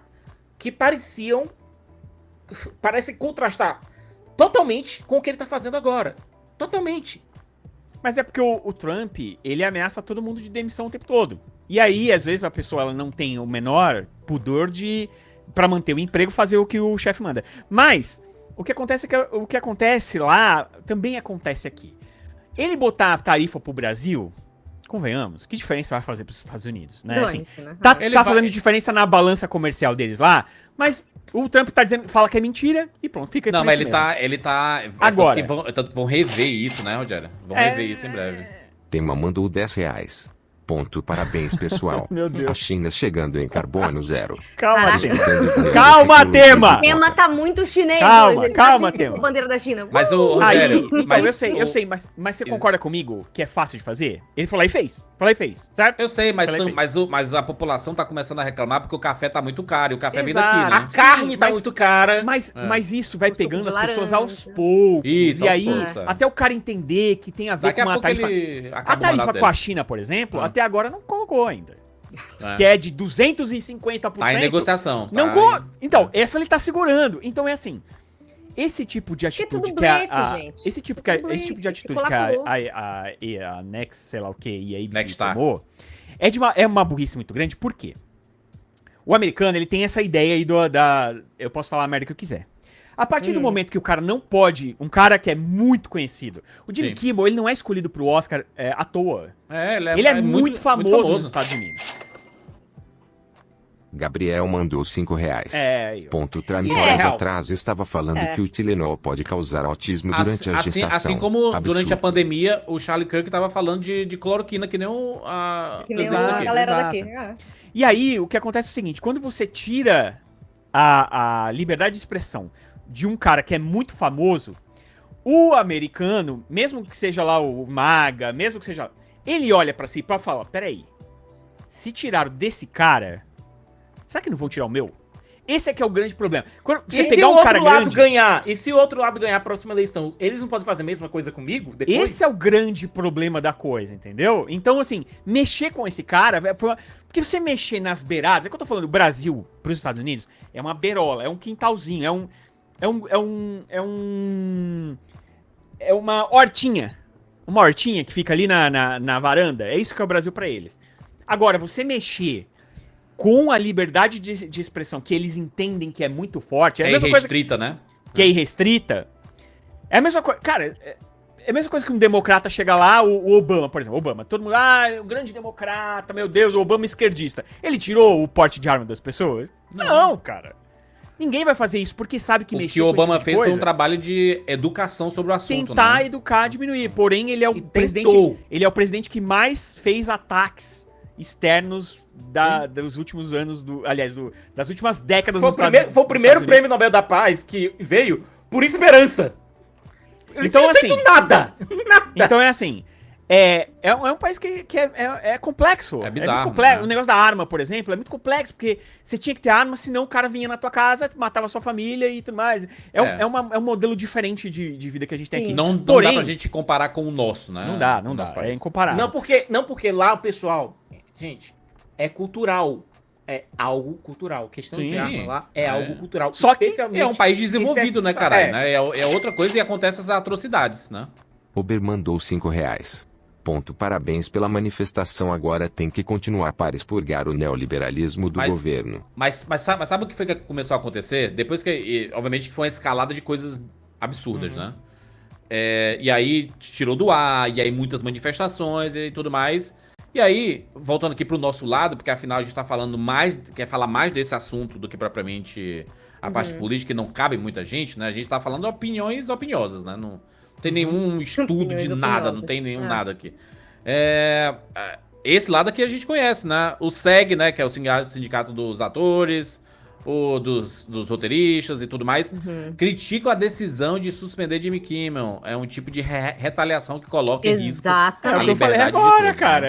que parecem contrastar totalmente com o que ele tá fazendo agora. Totalmente. Mas é porque o Trump, ele ameaça todo mundo de demissão o tempo todo. E aí, às vezes, a pessoa ela não tem o menor pudor pra manter o emprego, fazer o que o chefe manda. Mas, o que acontece é que o que acontece lá, também acontece aqui. Ele botar a tarifa pro Brasil, convenhamos, que diferença vai fazer pros Estados Unidos, né? Assim, Né? tá Ele vai- fazendo diferença na balança comercial deles lá, mas o Trump tá dizendo, fala que é mentira e pronto, fica Não, por mas isso ele tá... Agora. Tanto que vão rever isso, né, Rogério? Vão rever isso em breve. Tema mandou R$10. Ponto, parabéns, pessoal. Meu Deus. A China chegando em carbono zero. Calma, Caraca. Tema. Disputando dinheiro Calma, da Tema! O tema tá muito chinês Calma, hoje. Ele calma, tá Tema. com a bandeira da China. Mas o Aí, Rogério... então, mas eu sei, mas você concorda comigo que é fácil de fazer? Ele foi lá e fez. Foi lá e fez, certo? Eu sei, mas, Falei, mas a população tá começando a reclamar porque o café tá muito caro e o café vem Exato. daqui, A né? carne tá mas- muito cara. Mas isso vai Um suco pegando de as pessoas laranja. aos poucos. Isso, e aos aí, poucos, é. até o cara entender que tem a ver Daqui a com uma pouco tarifa. ele A acaba o tarifa mandato com a dele. China, por exemplo, Ah. até agora não colocou ainda. É. Que é de 250%. Tá em negociação. Não tá co- em- Então, essa ele tá segurando. Então é assim. Esse tipo de atitude tudo que a- blefe, a- gente. esse tipo Tudo esse tipo de blefe, se atitude que colapou. a Next, sei lá o que, e a ABC Nexstar. tomou, é uma burrice muito grande. Por quê? O americano, ele tem essa ideia aí eu posso falar a merda que eu quiser. A partir do momento que o cara não pode, um cara que é muito conhecido, o Jimmy Sim. Kimmel, ele não é escolhido pro Oscar à toa. Ele Ele é muito famoso nos Estados Unidos. Gabriel mandou R$5. É, Ponto, Trump Isso é horas real. atrás estava falando que o Tilenol pode causar autismo durante a gestação. Assim como durante Absurdo. a pandemia, o Charlie Kirk tava falando de cloroquina, que nem a Que nem Exato, a galera exato. daqui. Ah. E aí, o que acontece é o seguinte, quando você tira a liberdade de expressão de um cara que é muito famoso, o americano, mesmo que seja lá o MAGA, mesmo que seja... Ele olha pra si e fala, peraí, se tiraram desse cara, será que não vão tirar o meu? Esse é que é o grande problema. Quando você E se pegar o um outro cara lado grande... ganhar? E se o outro lado ganhar a próxima eleição? Eles não podem fazer a mesma coisa comigo depois? Esse é o grande problema da coisa, entendeu? Então, assim, mexer com esse cara... Porque você mexer nas beiradas... É que eu tô falando do Brasil pros Estados Unidos. É uma beirola, é um quintalzinho, é uma hortinha. Uma hortinha que fica ali na varanda. É isso que é o Brasil pra eles. Agora, você mexer com a liberdade de expressão que eles entendem que é muito forte... É a mesma coisa restrita, né? que é irrestrita, é a mesma coisa. Cara, é a mesma coisa que um democrata chega lá, o Obama, por exemplo. Obama, todo mundo, o grande democrata, meu Deus, o Obama esquerdista. Ele tirou o porte de arma das pessoas? Não, cara. Ninguém vai fazer isso porque sabe que O mexer que o com esse Obama tipo de fez foi coisa, um trabalho de educação sobre o assunto, tentar né? educar, diminuir. Porém, ele é o E presidente. tentou. Ele é o presidente que mais fez ataques externos dos últimos anos, das últimas décadas Foi dos foi o primeiro Estados prêmio Nobel da Paz que veio por esperança. Ele Então, não tinha feito assim, nada. Nada. Então é assim, é um país que é complexo. É bizarro, muito complexo. né? O negócio da arma, por exemplo, é muito complexo, porque você tinha que ter arma, senão o cara vinha na tua casa, matava a sua família e tudo mais. É um modelo diferente de vida que a gente tem Sim. aqui. Não Porém, dá pra gente comparar com o nosso, né? Não dá, O não dá. nosso É país. incomparável. Não porque lá o pessoal, gente, é cultural. É algo cultural. Questão Sim. de arma lá é É. algo cultural. Só que especialmente É um país desenvolvido, né, caralho? É. Né? É outra coisa e acontece essas atrocidades, né? Ober mandou R$5. Ponto, parabéns pela manifestação. Agora tem que continuar para expurgar o neoliberalismo do Mas- governo. Mas sabe o que foi que começou a acontecer? Depois obviamente, que foi uma escalada de coisas absurdas, né? E aí tirou do ar, e aí muitas manifestações e tudo mais. E aí, voltando aqui pro nosso lado, porque afinal a gente tá falando mais, quer falar mais desse assunto do que propriamente a parte política, que não cabe muita gente, né? A gente tá falando opiniões opiniosas, né? Não tem nenhum estudo Opiniões de nada, opiniosas. não tem nenhum É. nada aqui. Esse lado aqui a gente conhece, né? O SEG, né? Que é o Sindicato dos Atores, dos roteiristas e tudo mais, criticam a decisão de suspender Jimmy Kimmel. É um tipo de retaliação que coloca em risco Exatamente. É a o que eu falei liberdade de agora, todos, cara.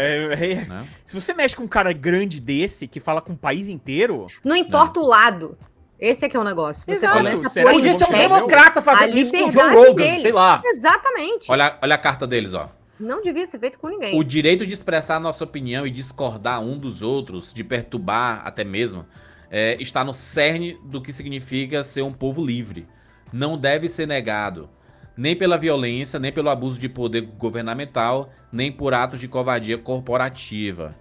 né? Se você mexe com um cara grande desse, que fala com o país inteiro... Não importa o lado. Esse é que é o negócio. Você Exato. começa a Será pôr que em Podia ser um Entendeu? xeque democrata a fazendo isso com o Joe liberdade Rogan, deles. sei lá. Exatamente. Olha a carta deles, ó. Não devia ser feito com ninguém. O direito de expressar a nossa opinião e discordar um dos outros, de perturbar até mesmo, está no cerne do que significa ser um povo livre. Não deve ser negado, nem pela violência, nem pelo abuso de poder governamental, nem por atos de covardia corporativa.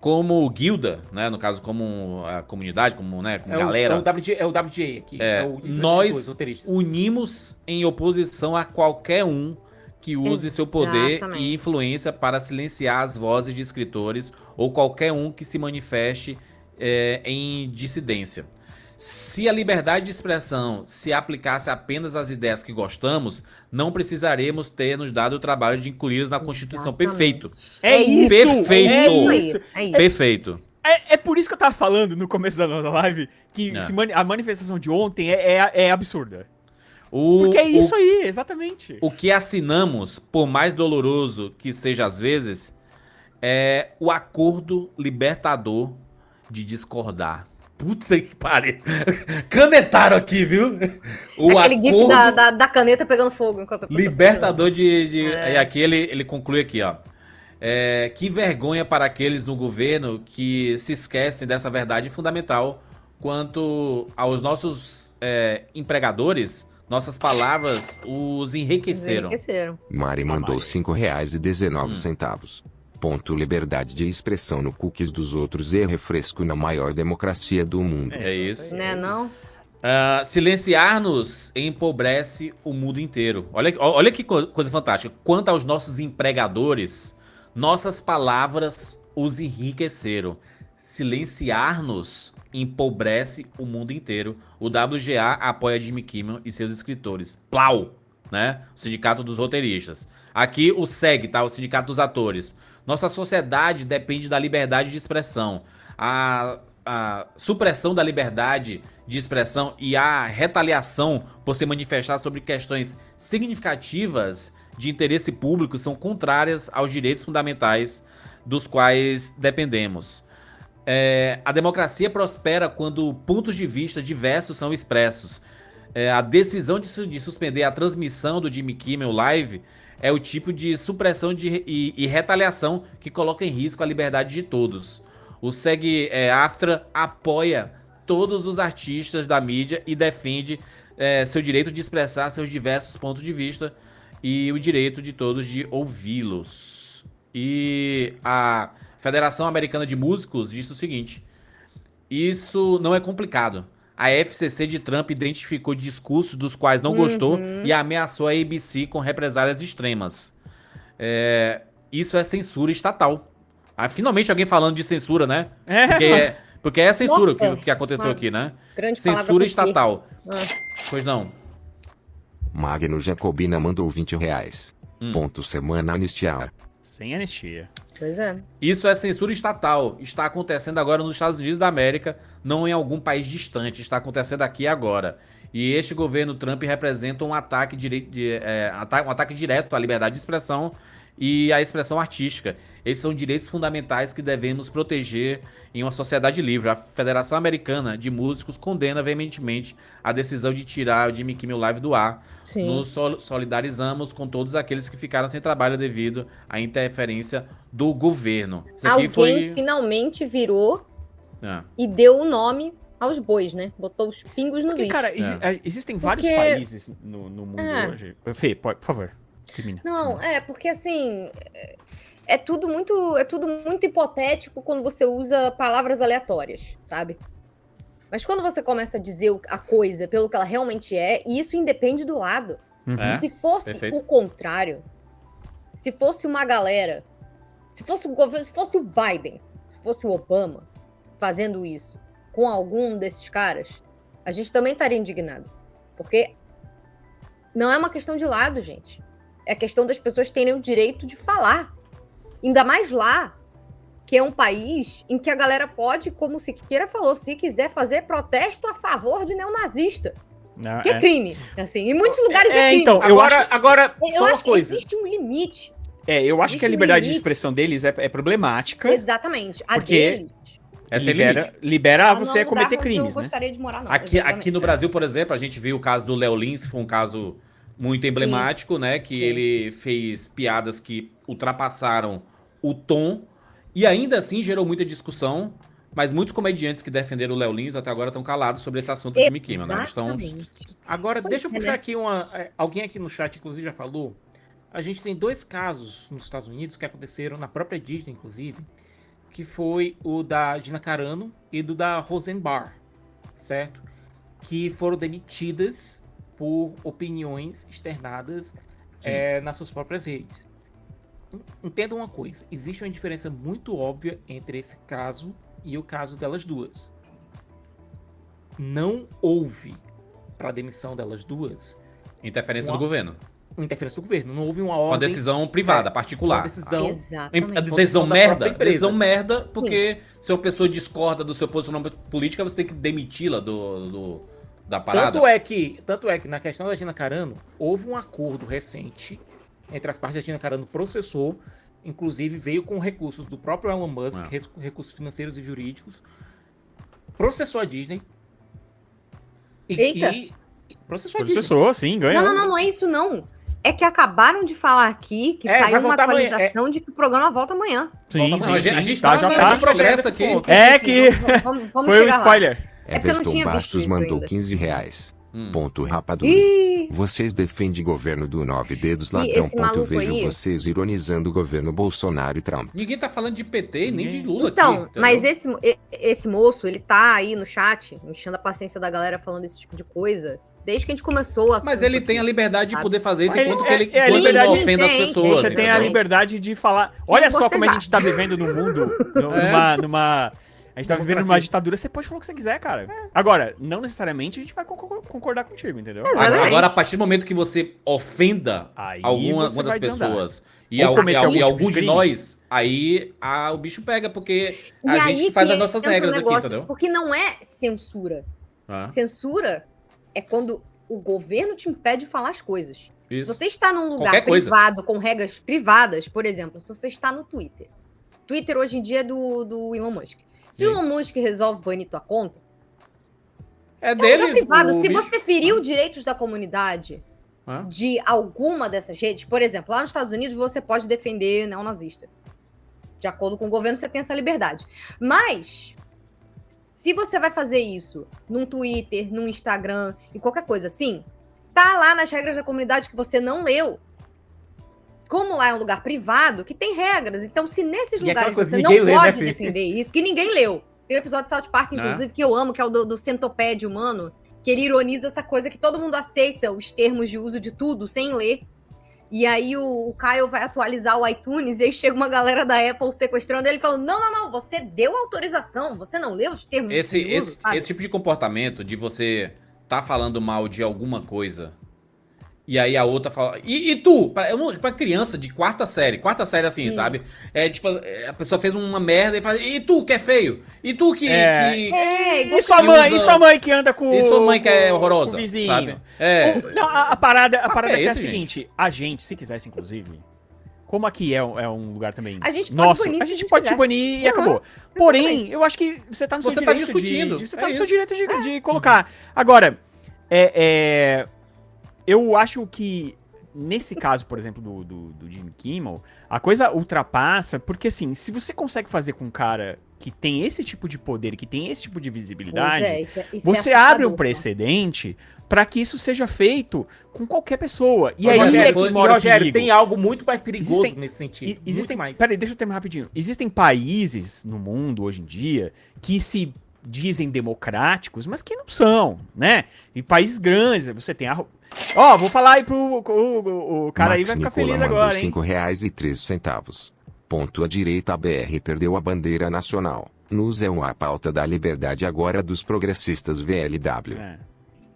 Como guilda, né, no caso como a comunidade, como galera, É o WGA aqui. nós unimos em oposição a qualquer um que use seu poder Exatamente. e influência para silenciar as vozes de escritores ou qualquer um que se manifeste em dissidência. Se a liberdade de expressão se aplicasse apenas às ideias que gostamos, não precisaremos ter nos dado o trabalho de incluí-las na Constituição. Exatamente. Perfeito. É isso! Perfeito. É isso! É isso. Perfeito. É por isso que eu tava falando no começo da nossa live que a manifestação de ontem é absurda. Porque é isso aí, exatamente. O que assinamos, por mais doloroso que seja às vezes, é o acordo libertador de discordar. Putz, que pariu. Canetaram aqui, viu? Aquele gif da caneta pegando fogo enquanto a pessoa libertador E aqui ele conclui aqui, ó. Que vergonha para aqueles no governo que se esquecem dessa verdade fundamental quanto aos nossos empregadores. Nossas palavras os enriqueceram. Mari mandou R$5,19. Ponto liberdade de expressão no cookies dos outros e refresco na maior democracia do mundo. É isso. Né, não? Silenciar-nos empobrece o mundo inteiro. Olha que coisa fantástica. Quanto aos nossos empregadores, nossas palavras os enriqueceram. Silenciar-nos empobrece o mundo inteiro. O WGA apoia Jimmy Kimmel e seus escritores. Plau, né? O Sindicato dos Roteiristas. Aqui o SEG, tá? O Sindicato dos Atores. Nossa sociedade depende da liberdade de expressão. A supressão da liberdade de expressão e a retaliação por se manifestar sobre questões significativas de interesse público são contrárias aos direitos fundamentais dos quais dependemos. A democracia prospera quando pontos de vista diversos são expressos. A decisão de suspender a transmissão do Jimmy Kimmel Live é o tipo de supressão e retaliação que coloca em risco a liberdade de todos. O SEG-AFTRA apoia todos os artistas da mídia e defende seu direito de expressar seus diversos pontos de vista e o direito de todos de ouvi-los. E a Federação Americana de Músicos disse o seguinte: isso não é complicado. A FCC de Trump identificou discursos dos quais não gostou e ameaçou a ABC com represálias extremas. Isso é censura estatal. Finalmente alguém falando de censura, né? Porque é a censura que aconteceu aqui, né? Censura estatal. Pois não. Magno Jacobina mandou R$20. Ponto semana anistiar. Sem anistia. Pois é. Isso é censura estatal. Está acontecendo agora nos Estados Unidos da América, não em algum país distante. Está acontecendo aqui agora. E este governo Trump representa um ataque direto à liberdade de expressão e à expressão artística. Esses são direitos fundamentais que devemos proteger em uma sociedade livre. A Federação Americana de Músicos condena veementemente a decisão de tirar o Jimmy Kimmel Live do ar. Sim. Nos solidarizamos com todos aqueles que ficaram sem trabalho devido à interferência do governo. Isso aqui Alguém finalmente virou e deu o nome aos bois, né? Botou os pingos nos is. Cara, existem vários países no mundo hoje. Fê, por favor, termina. Não, porque assim, é tudo muito hipotético quando você usa palavras aleatórias, sabe? Mas quando você começa a dizer a coisa pelo que ela realmente é, e isso independe do lado. Se fosse o contrário, se fosse uma galera, se fosse o governo, se fosse o Biden, se fosse o Obama fazendo isso com algum desses caras, a gente também estaria indignado. Porque não é uma questão de lado, gente. É a questão das pessoas terem o direito de falar. Ainda mais lá, que é um país em que a galera pode, como o Siqueira falou, se quiser fazer protesto a favor de neonazista. Que é crime. Assim, em muitos lugares é crime. Então, agora eu acho que existe um limite. Eu acho que a liberdade de expressão deles é problemática. Exatamente. A porque deles libera você cometer crimes, eu gostaria de morar, não. Aqui no Brasil, por exemplo, a gente viu o caso do Léo Lins, foi um caso muito Sim. emblemático, né? Que Sim. ele fez piadas que ultrapassaram o tom e ainda assim gerou muita discussão. Mas muitos comediantes que defenderam o Léo Lins até agora estão calados sobre esse assunto do Jimmy Kimmel, né? Eles estão... Exatamente. Agora, Pois deixa eu é, puxar né? aqui alguém aqui no chat, inclusive, já falou. A gente tem 2 casos nos Estados Unidos que aconteceram na própria Disney, inclusive, que foi o da Gina Carano e do da Rosenbar, certo? Que foram demitidas por opiniões externadas nas suas próprias redes. Entenda uma coisa, existe uma diferença muito óbvia entre esse caso e o caso delas duas. Não houve, para a demissão delas duas, Interferência do governo. uma interferência do governo. Não houve uma Uma ordem... decisão privada, uma particular. decisão... Exatamente. Decisão da merda? própria empresa. Decisão merda, porque se uma pessoa discorda do seu posicionamento político, você tem que demiti-la da parada. Tanto é que na questão da Gina Carano, houve um acordo recente entre as partes. Da Gina Carano processou, inclusive veio com recursos do próprio Elon Musk, recursos financeiros e jurídicos, processou a Disney. Eita. Processou a Disney. Processou, sim, ganhou. Não é isso não. É que acabaram de falar aqui que vai saiu uma voltar amanhã, atualização de que o programa volta amanhã. Sim, Volta Não, sim, a sim. gente Tá, tá já no tá. progresso aqui. É que Vamos foi o chegar lá. spoiler. É porque eu não Everton tinha visto Bastos isso mandou ainda. R$15. Ponto rapadura. Ih, Vocês defendem governo do 9 dedos E ladrão. esse maluco Vejo aí? vocês ironizando o governo Bolsonaro e Trump. Ninguém tá falando de PT nem de Ninguém. Lula então, aqui. entendeu? mas esse moço, ele tá aí no chat, enchendo a paciência da galera falando esse tipo de coisa, desde que a gente começou o assunto. Mas ele tem a aqui. liberdade de sabe? poder fazer isso É- enquanto é- ele, é a enquanto ele não liberdade- ofenda as tem, pessoas. Você tem a entendeu? liberdade de falar. Olha só como a bostejar. gente tá vivendo no mundo, numa. A gente tá vivendo numa ditadura, você pode falar o que você quiser, cara. Agora, não necessariamente a gente vai concordar contigo, entendeu? Exatamente. Agora, a partir do momento que você ofenda Aí alguma você das vai desandar. pessoas Ou cometer algum tipo algum de de crime. nós, aí o bicho pega, porque E a aí gente faz que as nossas entra um regras aqui, negócio, entendeu? Porque não é censura. Ah, Censura é quando o governo te impede de falar as coisas. Se isso. você está num lugar Qualquer coisa. privado, com regras privadas, por exemplo, se você está no Twitter. Twitter hoje em dia é do Elon Musk. Se o Isso. Elon Musk resolve banir tua conta, É é um dele. lugar privado. o Se bicho- você feriu direitos da comunidade Ah, de alguma dessas redes, por exemplo, lá nos Estados Unidos você pode defender neonazista. De acordo com o governo, você tem essa liberdade. Mas, se você vai fazer isso num Twitter, num Instagram e qualquer coisa assim, tá lá nas regras da comunidade que você não leu. Como lá é um lugar privado, que tem regras. Então, se nesses E aquela lugares coisa, você não ninguém lê, né, pode filho? defender isso, que ninguém leu. Tem um episódio de South Park, inclusive, que eu amo, que é o do centopede humano, que ele ironiza essa coisa que todo mundo aceita os termos de uso de tudo sem ler. E aí o Kyle vai atualizar o iTunes e aí chega uma galera da Apple sequestrando ele falando, não, você deu autorização, você não leu os termos de uso, sabe? Esse tipo de comportamento de você tá falando mal de alguma coisa e aí a outra fala. E tu? Pra criança de quarta série assim, sabe? É tipo, a pessoa fez uma merda e fala. E tu que é feio? E tu que. igual E sua que mãe, usa- e sua mãe que anda com. E sua mãe que é com horrorosa? o vizinho. Sabe? É. Não, a parada é que é a esse, seguinte: a gente, se quisesse, inclusive. Como aqui é um lugar também. A gente pode nosso, banir a se a gente gente pode te quiser. banir e Uhum, acabou. Porém, eu acho que você tá no seu Você tá direito discutindo, você é tá no seu isso. direito de colocar. Agora, eu acho que nesse caso, por exemplo, do Jimmy Kimmel, a coisa ultrapassa, porque assim, se você consegue fazer com um cara que tem esse tipo de poder, que tem esse tipo de visibilidade, Pois é, isso você é abre um assustador. precedente pra que isso seja feito com qualquer pessoa. E Mas, aí Rogério, é que foi- mora o Rogério, perigo. tem algo muito mais perigoso Existem- nesse sentido. Existem, muito mais. peraí, deixa eu terminar rapidinho. Existem países no mundo hoje em dia que se dizem democráticos, mas que não são, né? E países grandes, você tem a... Ó, vou falar aí pro o cara aí vai ficar feliz agora, hein? R$5,03. Ponto. A direita BR perdeu a bandeira nacional. Nos é uma pauta da liberdade agora dos progressistas VLW. É.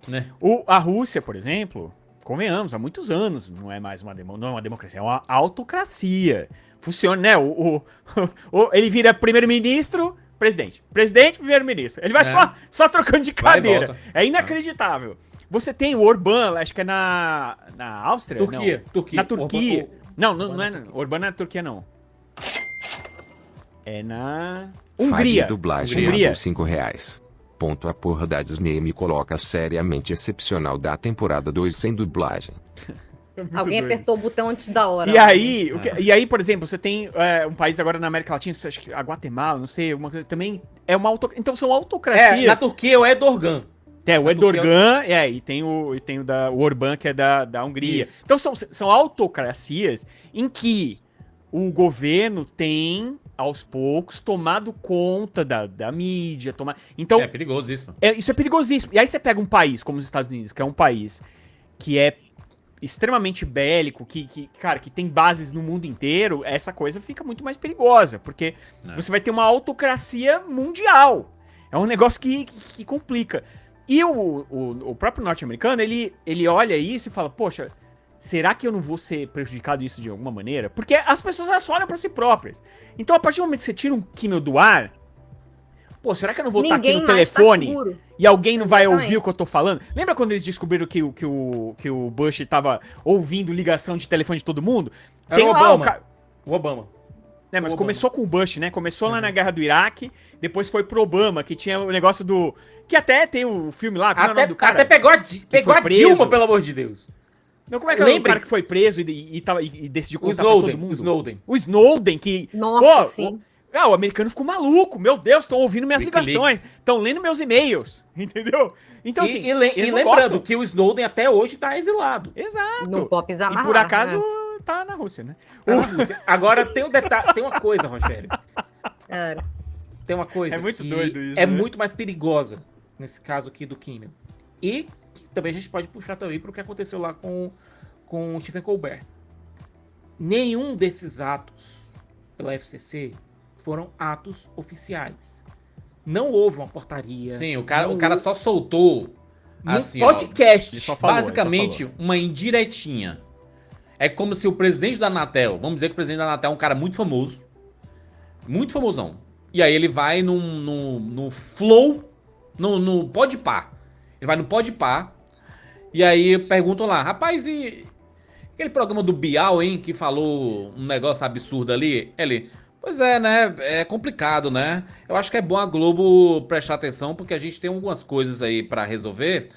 Né? A Rússia, por exemplo, convenhamos, há muitos anos não é mais não é uma democracia, é uma autocracia. Funciona, né? Ele vira primeiro-ministro, presidente. Presidente, primeiro-ministro. Ele vai só trocando de Vai e cadeira. volta. É inacreditável. Você tem o Orbán, acho que é na Áustria? Turquia, Não. Turquia. Na Turquia. Orbán- Não é. Orbán não é na Turquia, não. É na Faria Hungria. dublagem Hungria. por R$5. A porra da Disney me coloca seriamente excepcional da temporada 2 sem dublagem. Alguém apertou o botão antes da hora. E aí, e aí, por exemplo, você tem um país agora na América Latina, acho que a Guatemala, não sei, uma coisa também é uma então são autocracias. Na Turquia é o Erdogan. O Erdogan, e tem o Orbán, que é da Hungria. Isso. Então são autocracias em que o governo tem, aos poucos, tomado conta da mídia. Então, É perigosíssimo. isso é perigosíssimo. E aí você pega um país como os Estados Unidos, que é um país que é extremamente bélico, cara, que tem bases no mundo inteiro, essa coisa fica muito mais perigosa, porque você vai ter uma autocracia mundial. É um negócio que complica. E o próprio norte-americano, ele olha isso e fala, poxa, será que eu não vou ser prejudicado disso de alguma maneira? Porque as pessoas elas só olham pra si próprias. Então, a partir do momento que você tira um Kimmel do ar, pô, será que eu não vou estar aqui no telefone e alguém não vai ouvir o que eu tô falando? Lembra quando eles descobriram que o Bush tava ouvindo ligação de telefone de todo mundo? Era Tem o lá Obama. O Obama. Mas Obama. começou com o Bush, né? Começou lá na guerra do Iraque, depois foi pro Obama, que tinha o negócio do... Que até tem o filme lá, como é o nome do cara? Até pegou a preso. Dilma, pelo amor de Deus. Não, como é que é o cara que foi preso e decidiu contar pra todo mundo? O Snowden. O Snowden, que... Nossa, sim. O americano ficou maluco. Meu Deus, estão ouvindo minhas WikiLeaks. ligações. Estão lendo meus e-mails. Entendeu? Então, assim, E eles não lembrando gostam. que o Snowden até hoje tá exilado. Exato. Não pode pisar mais E por lá, acaso né? tá na Rússia, né? Tá na Rússia. Agora tem um detalhe, tem uma coisa, Rogério. É. Tem uma coisa É muito que doido isso, é né? muito mais perigosa, nesse caso aqui do Kimmel. E que também a gente pode puxar também pro que aconteceu lá com o Stephen Colbert. Nenhum desses atos pela FCC foram atos oficiais. Não houve uma portaria. Sim, o cara houve- só soltou, no assim, podcast. Ele só falou, basicamente ele só uma indiretinha. É como se o presidente da Anatel, vamos dizer que o presidente da Anatel é um cara muito famoso, muito famosão. E aí ele vai no Flow, no Podpah. Ele vai no Podpah, e aí perguntam lá, rapaz, e aquele programa do Bial, hein, que falou um negócio absurdo ali? Ele, pois é, né, é complicado, né? Eu acho que é bom a Globo prestar atenção, porque a gente tem algumas coisas aí pra resolver,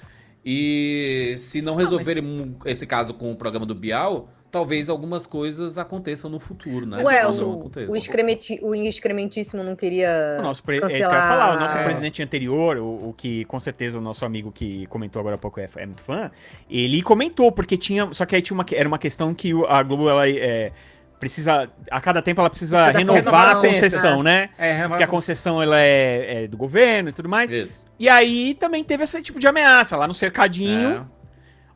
e se não resolverem esse caso com o programa do Bial, talvez algumas coisas aconteçam no futuro, né? Ué, Se não aconteça. o excrementíssimo não queria O nosso é isso que eu ia cancelar... falar. O nosso presidente anterior, o que com certeza o nosso amigo que comentou agora há pouco é muito fã, ele comentou, porque tinha. Só que aí era uma questão que a Globo ela, precisa. A cada tempo ela precisa Precisa renovar renovar a a concessão, né? É, Porque a concessão ela é do governo e tudo mais. Isso. E aí também teve esse tipo de ameaça lá no cercadinho. É.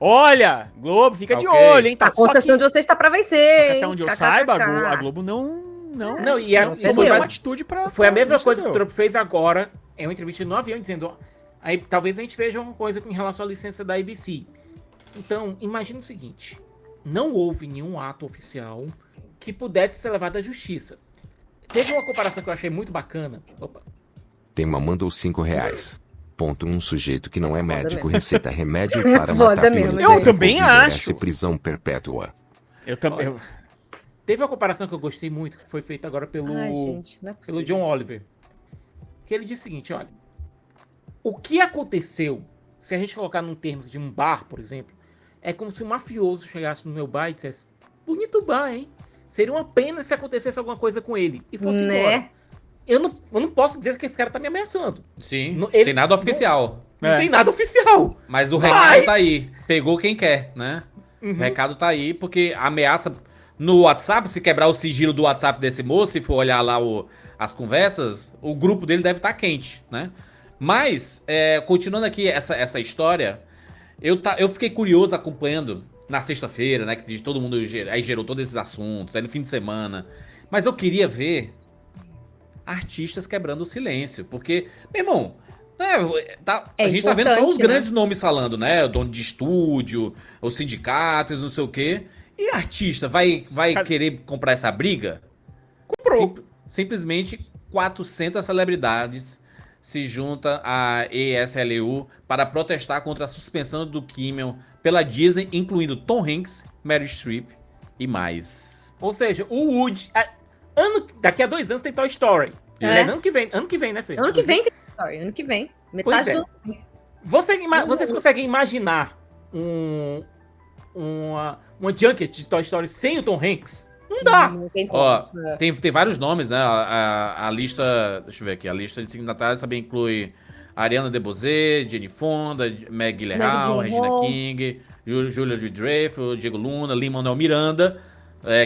Olha, Globo, fica de Ok. olho, hein? A concessão de vocês tá pra vencer, Só que até hein? onde eu KKK. saiba, a Globo não Não, e Não e cedeu. foi, tomou mais- uma atitude pra... foi a mesma não coisa que o cedeu. Trump fez agora, em uma entrevista no avião, dizendo, ó, aí talvez a gente veja uma coisa em relação à licença da ABC. Então, imagina o seguinte, não houve nenhum ato oficial que pudesse ser levado à justiça. Teve uma comparação que eu achei muito bacana. Opa. Tema mandou R$5. Um sujeito que não é médico mesmo. receita remédio para Foda matar mesmo, piolhos. gente. Eu também Covid merece acho. prisão perpétua. Eu também... Teve uma comparação que eu gostei muito, que foi feita agora pelo, Ai, gente, não é possível. pelo John Oliver. Que ele disse o seguinte, olha, o que aconteceu, se a gente colocar num termos de um bar, por exemplo, é como se um mafioso chegasse no meu bar e dissesse, bonito bar, hein? Seria uma pena se acontecesse alguma coisa com ele e fosse Né? embora. Eu não posso dizer que esse cara tá me ameaçando. Sim, No- ele- tem nada oficial. Não É. tem nada oficial. Mas o recado Mas- tá aí. Pegou quem quer, né? Uhum. O recado tá aí, porque a ameaça no WhatsApp, se quebrar o sigilo do WhatsApp desse moço, se for olhar lá as conversas, o grupo dele deve estar quente, né? Mas, continuando aqui essa história, eu fiquei curioso acompanhando na sexta-feira, né? Que todo mundo aí gerou todos esses assuntos, aí no fim de semana. Mas eu queria ver artistas quebrando o silêncio, porque, meu irmão, né, É a gente tá vendo só os importante, né? grandes nomes falando, né? O dono de estúdio, os sindicatos, não sei o quê. E artista vai querer comprar essa briga? Comprou. Simplesmente 400 celebridades se juntam à ESLU para protestar contra a suspensão do Kimmel pela Disney, incluindo Tom Hanks, Meryl Streep e mais. Ou seja, o Woody... daqui a 2 anos tem Toy Story. É. Aliás, ano que vem, né, Fê? Ano que vem tem Story, ano que vem. Metade é. do... Vocês conseguem imaginar uma junket de Toy Story sem o Tom Hanks? Não dá. Não tem como. Ó, tem vários nomes, né? A lista. Deixa eu ver aqui. A lista de signatários também inclui Ariana DeBose, Jane Fonda, Meg Gyllenhaal, Meg Regina Gyllenhaal. King, Julia Louis-Dreyfus, Diego Luna, Lin-Manuel Miranda,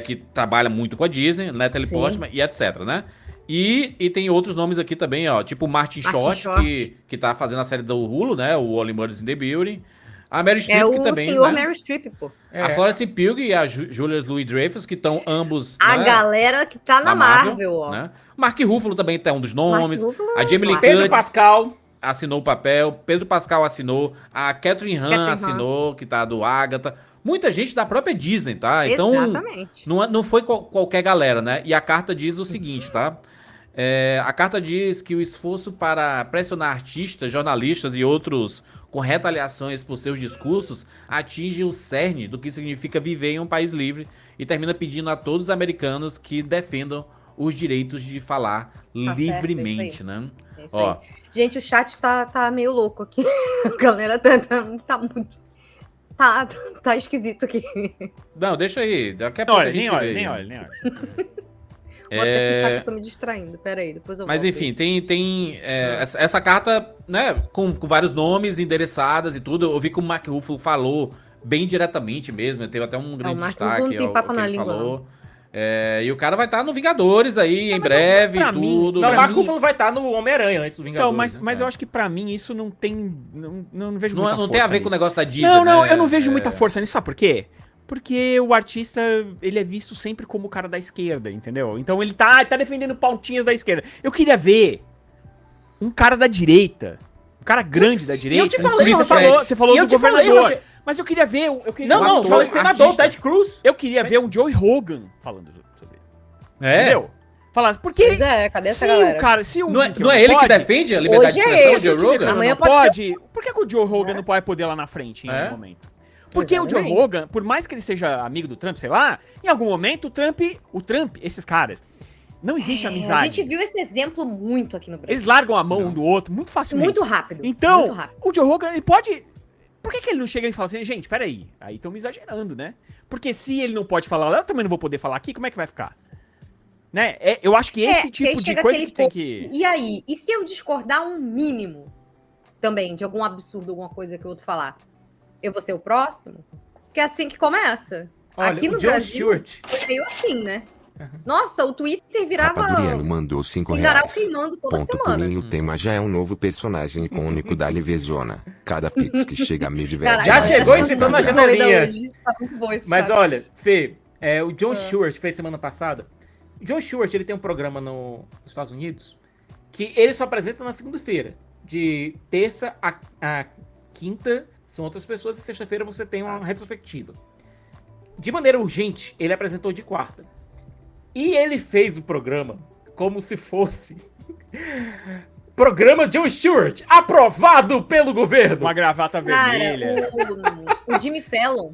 que trabalha muito com a Disney, Natalie Sim. Portman e etc, né? E tem outros nomes aqui também, ó. Tipo o Martin Short, que tá fazendo a série do Hulu, né? O Only Murders in the Building. A Meryl Streep, É que o também, senhor né? Meryl Streep, pô. A Florence Pugh e a Julia Louis-Dreyfus, que estão ambos, A né, galera que tá na Marvel, ó. né? Mark Ruffalo também tá um dos nomes. Mark Ruffalo, A Jamie Lee claro. Pedro Curtis Pascal. assinou o papel. Pedro Pascal assinou. A Catherine Han Catherine assinou, que tá do Agatha. Muita gente da própria Disney, tá? Então, Exatamente. não foi qualquer galera, né? E a carta diz o seguinte, tá? A carta diz que o esforço para pressionar artistas, jornalistas e outros com retaliações por seus discursos atinge o cerne do que significa viver em um país livre e termina pedindo a todos os americanos que defendam os direitos de falar Tá livremente, certo, né? É isso Ó, aí. Gente, o chat tá meio louco aqui. A galera tá muito... Tá esquisito aqui. não, deixa aí. Daqui a pouco a Olha, gente nem vê. olha, nem olha, nem olha. Vou até puxar que eu tô me distraindo. Pera aí, depois eu Mas volto enfim, tem essa carta, né, com vários nomes endereçadas e tudo. Eu vi que o Mark Ruffalo falou bem diretamente mesmo. Teve até um grande Mark Ruffalo destaque não tem ao papo que na ele língua, falou. E o cara vai estar no Vingadores aí em mas breve pra e mim- tudo. Não, o pra Mark mim- Ruffalo vai estar no Homem-Aranha antes do Então, Vingadores. mas né? eu acho que pra mim isso não tem. Não vejo Não, muita não força. tem a ver com o nisso. negócio da Disney, Não, né? eu não vejo muita força nisso. Sabe por quê? Porque o artista, ele é visto sempre como o cara da esquerda, entendeu? Então ele tá defendendo pautinhas da esquerda. Eu queria ver um cara da direita. Um cara grande da direita. eu te falei, Você Rogério. você falou E eu do te falei, governador. Rogério. Mas eu queria ver. Eu queria Não, ver não, um eu falei de ator, senador, artista. Ted Cruz. Eu queria ver um Joey Hogan falando sobre ele. Entendeu? Falar, porque Pois é, cadê essa se galera? o cara, se o Não é, Jim não é Carrey ele que pode, defende a liberdade Hoje de é expressão, ele, o Joe o Jim Rogan? Carrey. não Amanhã pode. Por que o Joe Rogan É. não pode poder lá na frente em algum momento? Porque o Joe Exatamente. Rogan, por mais que ele seja amigo do Trump, sei lá, em algum momento o Trump, esses caras, não existe A amizade. gente viu esse exemplo muito aqui no Brasil. Eles largam a mão um do outro muito facilmente. Muito rápido. Então, muito rápido. o Joe Rogan, ele pode... Por que ele não chega e fala assim, gente, peraí, aí estão me exagerando, né? Porque se ele não pode falar lá, eu também não vou poder falar aqui, como é que vai ficar? Né? Eu acho que esse que aí tipo de chega coisa aquele que tem ponto. que... E aí? E se eu discordar um mínimo também de algum absurdo, alguma coisa que o outro falar? Eu vou ser o próximo? Porque é assim que começa. Olha, Aqui no o Jon Brasil Stewart. foi meio assim, né? Nossa, o Twitter virava Rapaduriano mandou 5 mineral reais. queimando toda Ponto semana. Pulinho, o tema já é um novo personagem icônico da Livezona. Cada pix que chega me diverte. Já mais chegou e e mais citando a cada Doida janelinha. hoje. Tá muito bom esse Mas chat. olha, Fê, o Jon Stewart fez semana passada. O Jon Stewart, ele tem um programa nos Estados Unidos que ele só apresenta na segunda-feira. De terça a quinta são outras pessoas e sexta-feira você tem uma retrospectiva. De maneira urgente, ele apresentou de quarta. E ele fez o programa como se fosse programa Jon Stewart, aprovado pelo governo. Uma gravata vermelha. O Jimmy Fallon,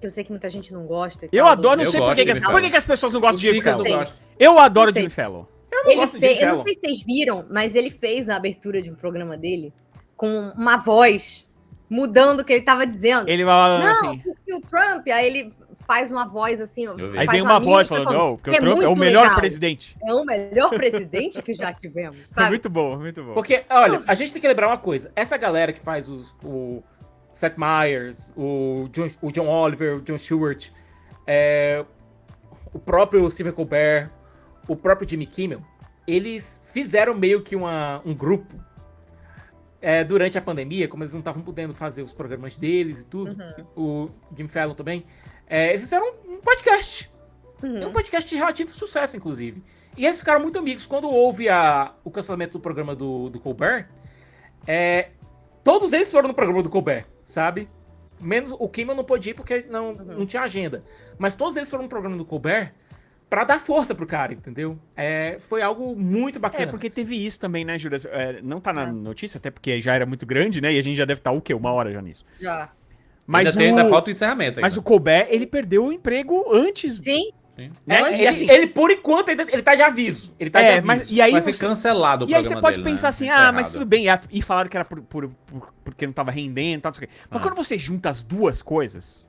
que eu sei que muita gente não gosta. e Eu tal, adoro, não Eu sei gosto por que, de que, Jimmy por que que as pessoas não gostam de Jimmy Ficas Fallon. eu Sei. gosto. Eu adoro Não sei. Jimmy Fallon. Eu Ele gosto de fez, Jimmy eu não Fallon. sei se vocês viram, mas ele fez a abertura de um programa dele com uma voz mudando o que ele tava dizendo. Ele vai lá Não, assim. porque o Trump, aí ele faz uma voz assim. vi. Aí faz vem uma voz mímica falando, porque o Trump é muito o melhor legal. presidente. É o melhor presidente que já tivemos, É sabe? muito bom, muito bom. Porque, olha, a gente tem que lembrar uma coisa. Essa galera que faz o Seth Meyers, o John Oliver, o Jon Stewart, o próprio Stephen Colbert, o próprio Jimmy Kimmel, eles fizeram meio que um grupo durante a pandemia, como eles não estavam podendo fazer os programas deles e tudo, o Jimmy Fallon também, eles fizeram um podcast. Um podcast de relativo sucesso, inclusive. E eles ficaram muito amigos. Quando houve o cancelamento do programa do Colbert, todos eles foram no programa do Colbert, sabe? Menos o Kimmel não pôde ir porque não tinha agenda. Mas todos eles foram no programa do Colbert pra dar força pro cara, entendeu? Foi algo muito bacana. Porque teve isso também, né, Júlia? Não tá na notícia, até porque já era muito grande, né? E a gente já deve estar, o quê? 1 hora já nisso. Já. Mas Ainda falta o encerramento. Mas o Colbert, ele perdeu o emprego antes. Sim. Sim. Né? E assim, ele, por enquanto, ele tá de aviso. Ele tá de aviso. mas e aí Vai ser você... cancelado o E aí programa você pode dele, pensar né? assim, Encerrado. mas tudo bem, e falaram que era porque não tava rendendo, tal, não sei o quê. Mas quando você junta as duas coisas,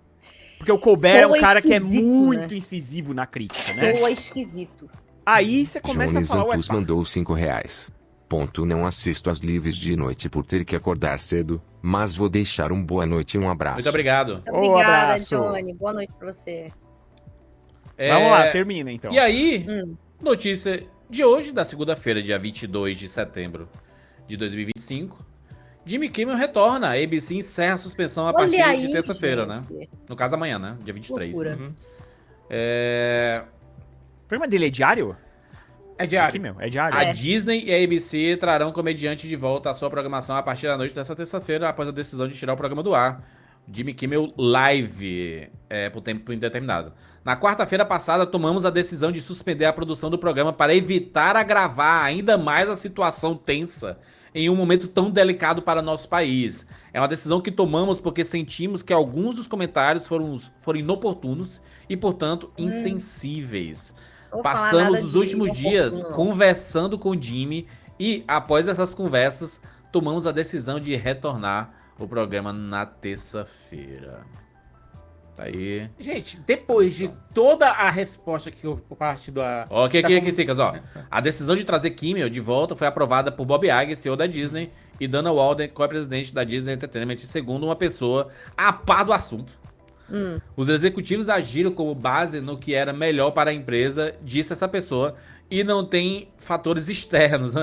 porque o Colbert é um Soa cara que é esquisito, muito né? incisivo na crítica, né? Soa esquisito. Aí você começa Jones a falar, ué, Ampus mandou R$5. Ponto, não assisto às lives de noite por ter que acordar cedo, mas vou deixar um boa noite e um abraço. Muito obrigado. Obrigada, abraço. Johnny. Boa noite pra você. vamos lá, termina então. E aí, Hum. notícia de hoje, da segunda-feira, dia 22 de setembro de 2025. Jimmy Kimmel retorna. A ABC encerra a suspensão a Olha partir aí, de terça-feira, né? gente. No caso, amanhã, né? Dia 23. Loucura. Uhum. É... O programa dele é diário? É Aqui, diário. meu, é diário. A É. Disney e a ABC trarão o comediante de volta à sua programação a partir da noite dessa terça-feira, após a decisão de tirar o programa do ar. Jimmy Kimmel Live, por tempo indeterminado. Na quarta-feira passada, tomamos a decisão de suspender a produção do programa para evitar agravar ainda mais a situação tensa em um momento tão delicado para nosso país. É uma decisão que tomamos porque sentimos que alguns dos comentários foram inoportunos e, portanto, insensíveis. Não vou falar Passamos nada os de últimos dias inoportuno. conversando com o Jimmy e, após essas conversas, tomamos a decisão de retornar o programa na terça-feira. Tá aí. Gente, depois de toda a resposta que houve por parte da... Ó, aqui, da Sicas, ó. A decisão de trazer Kimmel de volta foi aprovada por Bob Iger, CEO da Disney, e Dana Walden, co-presidente da Disney Entertainment, segundo uma pessoa a par do assunto. Os executivos agiram como base no que era melhor para a empresa, disse essa pessoa, e não tem fatores externos.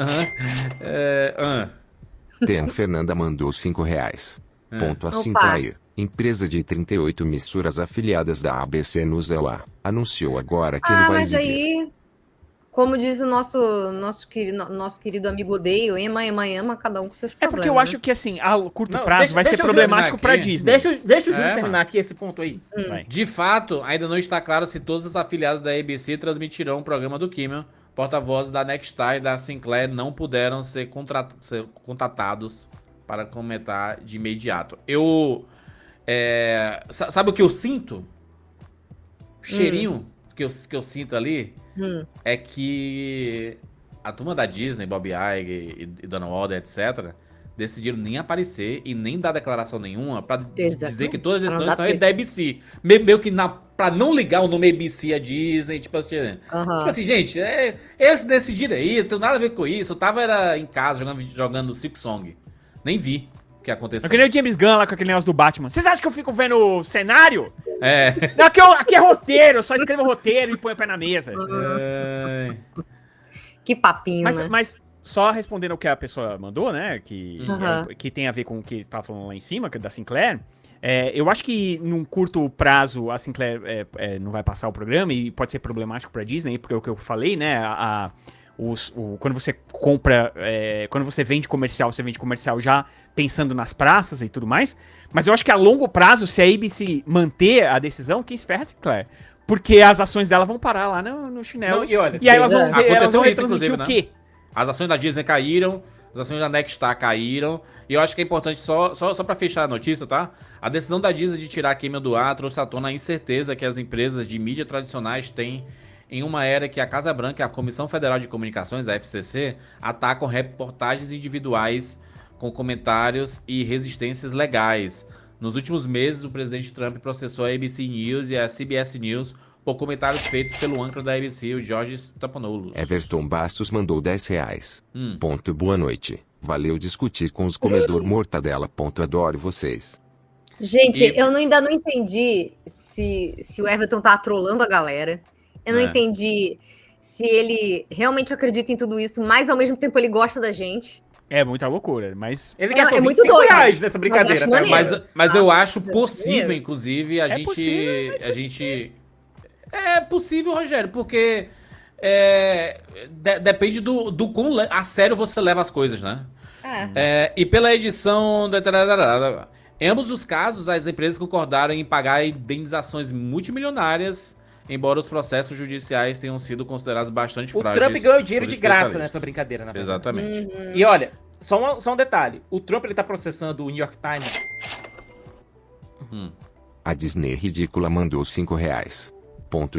Ten Fernanda mandou R$5. Ponto assim, Opa. Claire. Empresa de 38 emissoras afiliadas da ABC News Ela anunciou agora que ele vai Mas exibir. aí, como diz o nosso querido amigo Dale, ema, cada um com seus É problemas. porque eu acho que, assim, a curto Não, prazo vai ser deixa eu problemático terminar pra aqui. Disney. Deixa o Júlio É, terminar aqui esse ponto aí. Vai. De fato, ainda não está claro se todos os afiliados da ABC transmitirão o programa do Kimmel. Porta-vozes da Nexstar e da Sinclair não puderam ser contatados para comentar de imediato. Sabe o que eu sinto? O cheirinho que eu sinto ali é que a turma da Disney, Bob Iger e Dana Walden, etc., decidiram nem aparecer e nem dar declaração nenhuma pra dizer que todas as Pra não decisões dar estão da ABC. Meio que pra não ligar o nome ABC à Disney, tipo assim. Aham. Tipo assim, gente, eles decidiram aí, não tem nada a ver com isso. Eu tava em casa jogando Silk Song. Nem vi o que aconteceu. Eu queria o James Gunn lá com aquele negócio do Batman. Vocês acham que eu fico vendo cenário? É. Não, aqui é roteiro, eu só escrevo roteiro e ponho o pé na mesa. Que papinho, Mas, né? mas só respondendo o que a pessoa mandou, né? Aham. Que tem a ver com o que tava falando lá em cima, que é da Sinclair. Eu acho que num curto prazo a Sinclair não vai passar o programa e pode ser problemático pra Disney, porque é o que eu falei, né? Quando você compra, quando você vende comercial, você vende comercial já pensando nas praças e tudo mais. Mas eu acho que a longo prazo, se a ABC manter a decisão, quem se ferra é a Sinclair. Porque as ações dela vão parar lá no chinelo. Não, e olha, aí elas vão, aconteceu elas vão isso, retransmitir inclusive, o quê? As ações da Disney caíram, as ações da Nexstar caíram. E eu acho que é importante, só pra fechar a notícia, tá? A decisão da Disney de tirar a Kimmel do ar trouxe à tona a incerteza que as empresas de mídia tradicionais têm em uma era que a Casa Branca e a Comissão Federal de Comunicações, a FCC, atacam reportagens individuais com comentários e resistências legais. Nos últimos meses, o presidente Trump processou a ABC News e a CBS News por comentários feitos pelo âncora da ABC, o George Stephanopoulos. Everton Bastos mandou R$10. Ponto, boa noite. Valeu discutir com os comedor mortadela. Ponto, adoro vocês. Gente, E- eu ainda não entendi se o Everton tá trolando a galera. Eu não entendi se ele realmente acredita em tudo isso, mas ao mesmo tempo ele gosta da gente. É muita loucura, mas Ele É gastou muito 25 doido. reais nessa brincadeira. Mas eu acho tá? maneiro. Mas eu acho maneiro. possível, inclusive, a gente... É possível, Rogério, porque depende do quão a sério você leva as coisas, né? E pela edição... Em ambos os casos, as empresas concordaram em pagar indenizações multimilionárias, embora os processos judiciais tenham sido considerados bastante O frágeis. Trump ganhou dinheiro por de graça especialistas. nessa brincadeira, na verdade. Exatamente. E olha, só um detalhe. O Trump, ele tá processando o New York Times. A Disney Ridícula mandou R$5.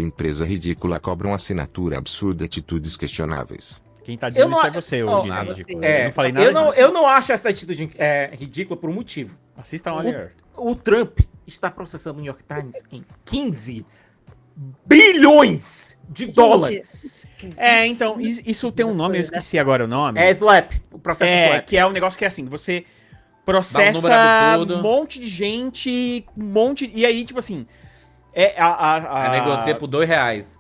Empresa ridícula cobra uma assinatura absurda, atitudes questionáveis. Quem tá dizendo não- isso é você, Ó, ô Disney nada. ridículo. É, Eu não falei nada disso. eu não acho essa atitude ridícula por um motivo. Assista Oliver. O Trump está processando o New York Times em 15 bilhões de dólares. Então, isso tem um nome, eu esqueci agora o nome. É SLAP, o processo SLAP. Que é um negócio que é assim, você Dá um processa número absurdo. um monte de gente, e aí, tipo assim... Negocia por R$2.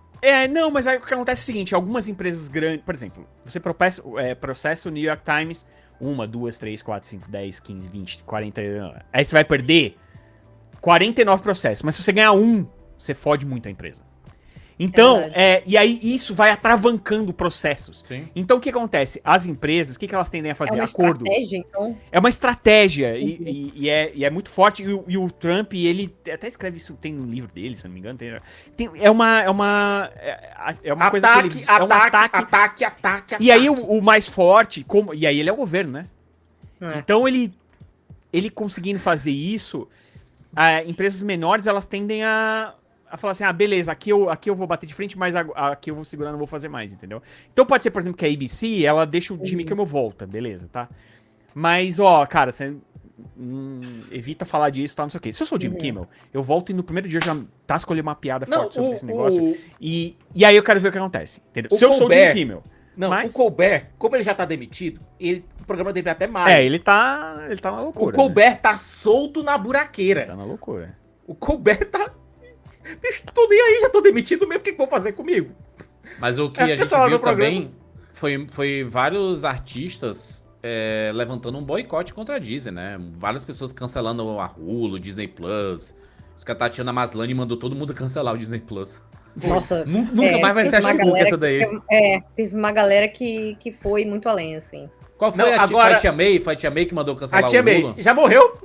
Não, mas aí o que acontece é o seguinte, algumas empresas grandes, por exemplo, você processa o New York Times 1, 2, 3, 4, 5, 10, 15, 20, 40... Aí você vai perder 49 processos, mas se você ganhar um, você fode muito a empresa. Então, verdade. e aí isso vai atravancando processos. Sim. Então o que acontece? As empresas, o que elas tendem a É fazer? uma Acordo. estratégia, então. É uma estratégia e é muito forte. E o Trump, ele até escreve isso, tem no livro dele, se eu não me engano. É uma coisa que ele... É um ataque. Ataque. E aí o mais forte, e aí ele é o governo, né? Então ele conseguindo fazer isso, empresas menores, elas tendem a falar assim, beleza, aqui eu vou bater de frente, mas aqui eu vou segurar, não vou fazer mais, entendeu? Então pode ser, por exemplo, que a ABC, ela deixa o Jimmy Kimmel volta, beleza, tá? Mas, cara, você evita falar disso, tá, não sei o quê. Se eu sou o Jimmy Kimmel, eu volto e no primeiro dia eu já escolher uma piada forte sobre esse negócio. E aí eu quero ver o que acontece, entendeu? Se eu sou o Jimmy Kimmel... Não, mas... o Colbert, como ele já tá demitido, o programa dele vai até mais. ele tá na loucura. O Colbert tá solto na buraqueira. Tá na loucura. O Colbert tá... Bicho, tô nem aí, já tô demitido mesmo, o que vão fazer comigo? Mas o que a gente viu também foi vários artistas levantando um boicote contra a Disney, né? Várias pessoas cancelando a Hulu, Disney Plus. Os que a Tatiana Maslany mandou todo mundo cancelar o Disney Plus. Nossa, Nunca mais vai ser a Chibuca essa daí. Teve uma galera que foi muito além, assim. Qual foi agora... Foi a Tia May? Foi a Tia May que mandou cancelar a Tia o May Hulu? já morreu.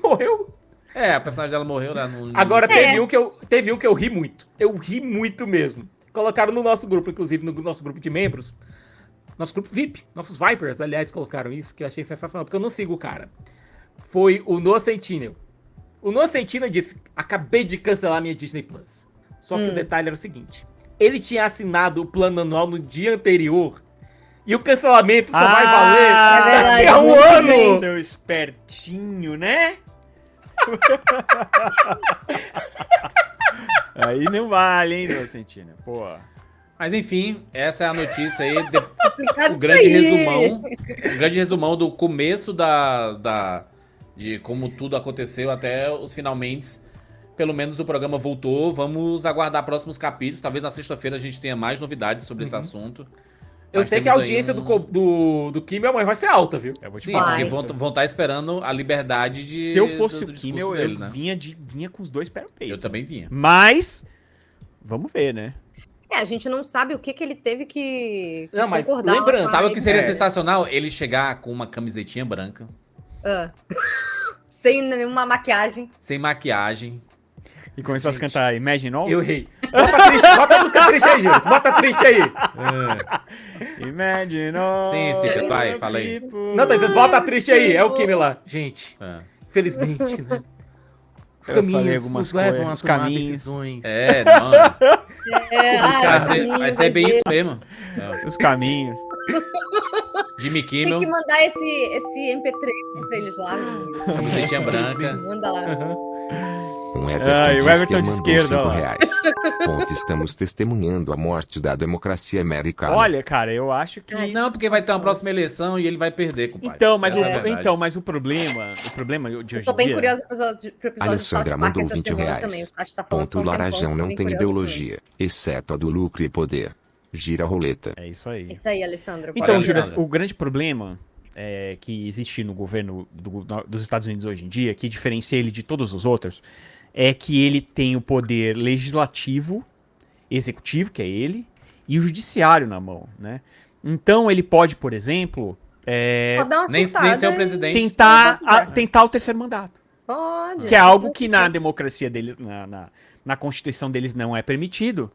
A personagem dela morreu, né? Agora teve um que eu ri muito. Eu ri muito mesmo. Colocaram no nosso grupo, inclusive no nosso grupo de membros. Nosso grupo VIP. Nossos Vipers, aliás, colocaram isso, que eu achei sensacional, porque eu não sigo o cara. Foi o Noah Centineo. O Noah Centineo disse, acabei de cancelar minha Disney Plus. Só que o detalhe era o seguinte. Ele tinha assinado o plano anual no dia anterior. E o cancelamento só vai valer daqui a um ano. Seu espertinho, né? Aí não vale, hein, Noah Centineo? Pô. Mas enfim, essa é a notícia aí. Complicado O grande isso aí. resumão. O grande resumão do começo de como tudo aconteceu até os finalmente. Pelo menos o programa voltou. Vamos aguardar próximos capítulos. Talvez na sexta-feira a gente tenha mais novidades sobre esse assunto. Eu Mas sei que a temos aí audiência do Kimmel vai ser alta, viu? Eu vou te Sim, falar. porque vão estar esperando a liberdade de. Se eu fosse do o discurso Kimmel, dele, eu né? vinha com os dois pés no peito. Eu também vinha. Mas, vamos ver, né? A gente não sabe o que ele teve que Não, mas concordar. lembrando, Sabe o que seria É. sensacional? Ele chegar com uma camisetinha branca, Sem nenhuma maquiagem. sem maquiagem. E começar a cantar Imagine All? Eu ri. Bota a música triste aí, Gilson. Bota a triste aí. Imagine All. Sim, pai, fala aí. Não, tá dizendo, bota a triste aí. É o Kimmel lá. Gente, É. felizmente, né? Os Eu falei caminhos algumas nos levam coisas, a os tomar caminhos. decisões. Não. Vai ser bem isso mesmo. Os caminhos. Jimmy Tem Kimmel, que mandar esse MP3 pra eles lá. camisetinha branca. Manda lá. Um Everton Ai, o diz Everton que de mandou esquerda, ó lá. R$5. Estamos testemunhando a morte da democracia americana. Olha, cara, eu acho que... Não, porque vai ter uma próxima eleição e ele vai perder, compadre. Então, mas, Essa é a verdade. mas o problema de hoje Tô em bem dia... curiosa pro episódio do Alessandra South Park mandou essa R$20. semana também. Acho que tá falando Ponto Larajão não tem ideologia, exceto a do lucro e poder. Gira a roleta. É isso aí. Isso aí, Alessandra. Então, Olha, Júlia, Alessandra. o grande problema que existe no governo dos Estados Unidos hoje em dia, que diferencia ele de todos os outros, é que ele tem o poder legislativo, executivo, que é ele, e o judiciário na mão, né? Então ele pode, por exemplo, Pode dar uma Nem surtada ser o e- presidente. tentar o terceiro mandato. Pode. Que é algo que na democracia deles, na Constituição deles não é permitido.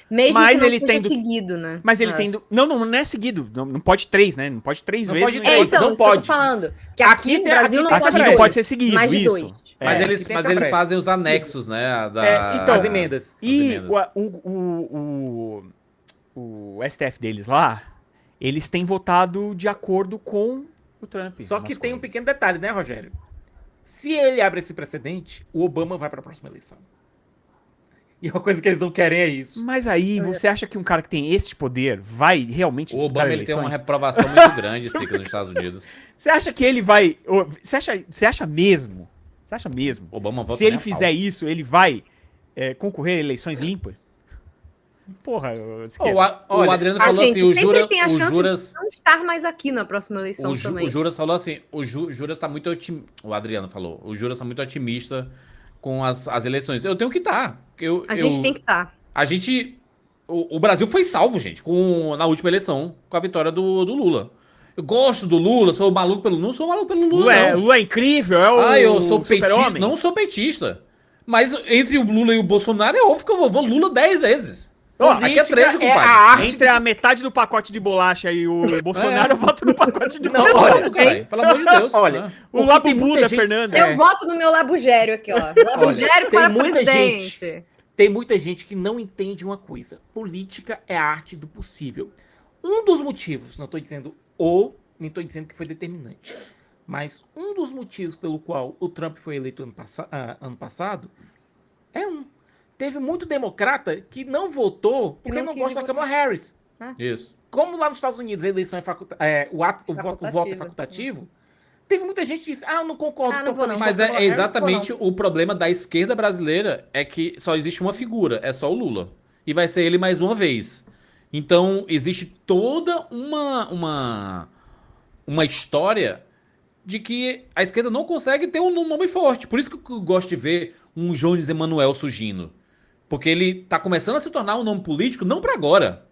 Mesmo mas que não ele seja tendo- seguido, né? Mas ele Ah. tendo... Não é seguido. Não pode 3, né? Não pode 3 Não vezes. pode né? três. Então, não isso que eu pode. tô falando. Que Aqui aqui no tem- Brasil aqui não tem pode Aqui não dois. pode ser seguido, Mais de isso. dois. Mas que eles, tem mas essa eles brecha. fazem os anexos, né? Então, As emendas. E emendas. o STF deles lá, eles têm votado de acordo com o Trump. Só que nas tem um coisas. pequeno detalhe, né, Rogério? Se ele abre esse precedente, o Obama vai para a próxima eleição. E uma coisa que eles não querem é isso. Mas aí, você acha que um cara que tem esse poder vai realmente O disputar Obama ele tem uma eleições? reprovação muito grande, Sica, nos Estados Unidos. Você acha que ele vai... Você acha mesmo? Você acha mesmo? O Obama vota Se ele nem a pau. fizer isso, ele vai concorrer a eleições limpas? Porra, O Adriano A falou gente assim, o sempre tem a chance Juras... de não estar mais aqui na próxima eleição O também. Juras falou assim, o Juras tá muito otimista. O Adriano falou, o Juras tá muito otimista com as eleições. Eu tenho que estar. A gente tem que estar. A gente... O Brasil foi salvo, gente, na última eleição, com a vitória do Lula. Eu gosto do Lula, sou maluco pelo... Não sou maluco pelo Lula, não. Lula é incrível, é o Eu sou petista. super-homem. Não sou petista. Mas entre o Lula e o Bolsonaro, é óbvio que eu vou Lula 10 vezes. Aqui é 13, Política é compadre. a arte Entre a metade do pacote de bolacha e o Bolsonaro, eu voto no pacote de Não, bolacha. olha, Caralho, pelo amor de Deus. Olha, né? O porque tem Labubu muita da gente- Fernanda. Eu voto no meu Labugério aqui, ó. Labugério tem para muita presidente. Tem muita gente que não entende uma coisa. Política é a arte do possível. Um dos motivos, não estou dizendo nem estou dizendo que foi determinante, mas um dos motivos pelo qual o Trump foi eleito ano passado é Teve muito democrata que não votou porque não não quis gosta da votar. Kamala Harris. Isso. Como lá nos Estados Unidos a eleição é o voto é Facultativo. facultativo, teve muita gente que disse, eu não concordo Ah, não vou não. Mas com a Kamala é Harris. exatamente o problema da esquerda brasileira é que só existe uma figura, é só o Lula. E vai ser ele mais uma vez. Então, existe toda uma história de que a esquerda não consegue ter um nome forte. Por isso que eu gosto de ver um Jones Emanuel surgindo. Porque ele tá começando a se tornar um nome político não pra agora.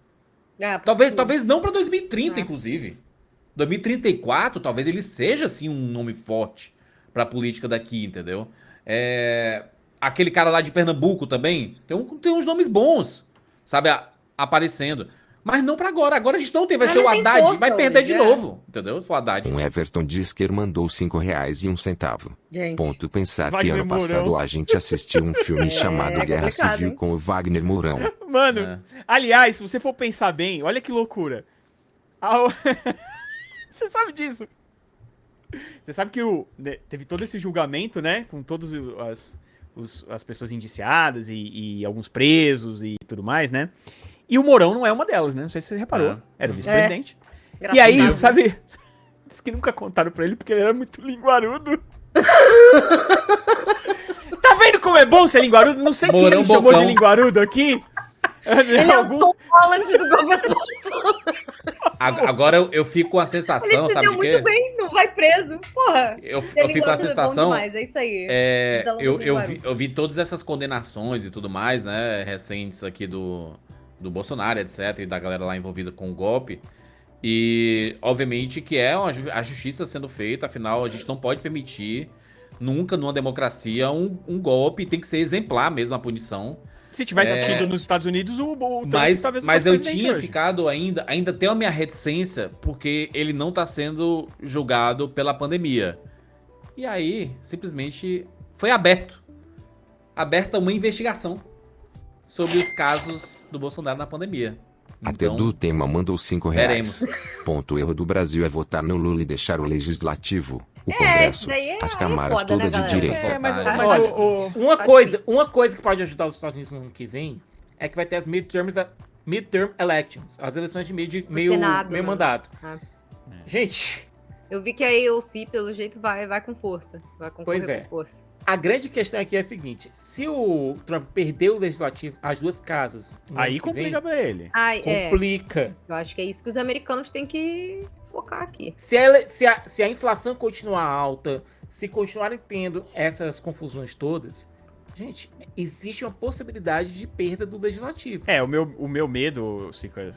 Talvez não pra 2030, inclusive. 2034, talvez ele seja, assim, um nome forte pra política daqui, entendeu? Aquele cara lá de Pernambuco também, tem uns nomes bons, sabe, aparecendo. Mas não pra agora. Agora a gente não tem. Vai Mas ser o não tem Haddad. força Vai perder hoje, de novo. Entendeu? Se for o Haddad. Um Everton Disker mandou R$5,01. Gente, Ponto pensar que Wagner ano passado Mourão. a gente assistiu um filme chamado Guerra complicado, Civil hein? com o Wagner Mourão. Mano, aliás, se você for pensar bem, olha que loucura. Você sabe disso. Você sabe que teve todo esse julgamento, né? Com todas as pessoas indiciadas e alguns presos e tudo mais, né? E o Mourão não é uma delas, né? Não sei se você reparou. Era o vice-presidente. graças E aí, a Deus. sabe... Diz que nunca contaram pra ele porque ele era muito linguarudo. Tá vendo como é bom ser linguarudo? Não sei quem Mourão ele chamou Bocão. de linguarudo aqui. Ele é o Tom Holland do governo Bolsonaro. Agora eu fico com a sensação, Ele se sabe deu de muito quê? bem, não vai preso. Porra. Eu Ser fico com a linguarudo é bom sensação... demais, é isso aí. Vida longe de linguarudo. Eu vi todas essas condenações e tudo mais, né? Recentes aqui do Bolsonaro, etc. E da galera lá envolvida com o golpe. E, obviamente, que é a justiça sendo feita. Afinal, a gente não pode permitir, nunca numa democracia, um golpe. Tem que ser exemplar mesmo a punição. Se tivesse tido nos Estados Unidos, o Trump Mas talvez eu fosse presidente tinha hoje. ficado ainda tenho a minha reticência, porque ele não tá sendo julgado pela pandemia. E aí, simplesmente, foi aberta uma investigação sobre os casos do Bolsonaro na pandemia. Até do tema mandou R$5. veremos. Ponto erro do Brasil é votar no Lula e deixar o legislativo, o isso Congresso, daí é as câmaras foda, né, todas de galera? direita. Mas Verdade. olha, Uma coisa que pode ajudar os Estados Unidos no ano que vem é que vai ter as midterm elections, as eleições de meio Senado, né? mandato. Ah. Gente, Eu vi que a AOC, pelo jeito, vai com força. Vai concorrer Pois é. com força. a grande questão aqui é a seguinte: se o Trump perder o legislativo, as duas casas, no ano aí que vem, complica pra ele. Ai, complica. eu acho que é isso que os americanos têm que focar aqui. Se a inflação continuar alta, se continuarem tendo essas confusões todas, gente, existe uma possibilidade de perda do legislativo. O meu medo, Sica,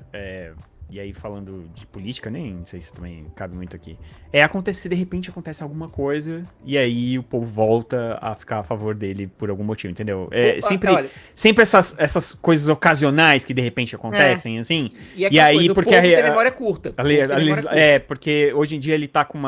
e aí falando de política, nem sei se também cabe muito aqui, de repente acontece alguma coisa, e aí o povo volta a ficar a favor dele por algum motivo, entendeu? Olha, Sempre essas coisas ocasionais que de repente acontecem, assim. e aí, porque o povo a- tem memória curta. O povo tem memória curta. Porque hoje em dia ele tá com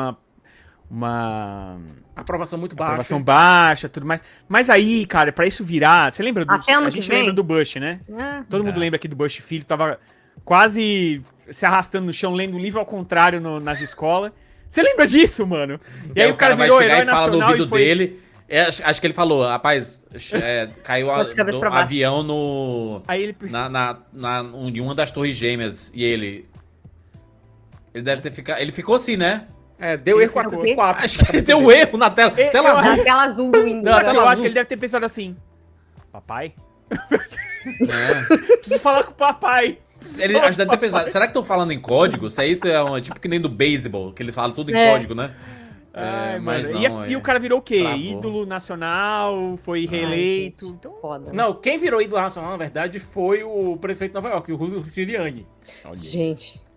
Aprovação muito baixa. aprovação baixa, tudo mais. Mas aí, cara, pra isso virar, você lembra do... Até ano A que gente vem? lembra do Bush, né? É. Todo mundo lembra aqui do Bush filho, tava quase se arrastando no chão, lendo um livro ao contrário nas escolas. Você lembra disso, mano? E aí o cara vai virou chegar herói e fala no nacional ouvido e foi... dele. Acho que ele falou, rapaz, caiu Bota de cabeça pra baixo. avião no. Aí ele... Em uma das torres gêmeas. E ele. Ele deve ter ficado. Ele ficou assim, né? Deu erro ficou. 404. Acho que ele deu um erro na tela. Tela eu- azul. Na tela azul do Windows. Não, Só que tela eu acho azul. que ele deve ter pensado assim, papai? É. Preciso falar com o papai. Ele acho que deve ter pensado, será que estão falando em código? Se é isso, tipo que nem do beisebol, que eles falam tudo em É. código, né? Ai, mas mano. não, E o cara virou o quê? travou. Ídolo nacional, foi reeleito. gente. Então, Foda. Não, quem virou ídolo nacional, na verdade, foi o prefeito de Nova York, o Rudy Giuliani. olha isso. Gente.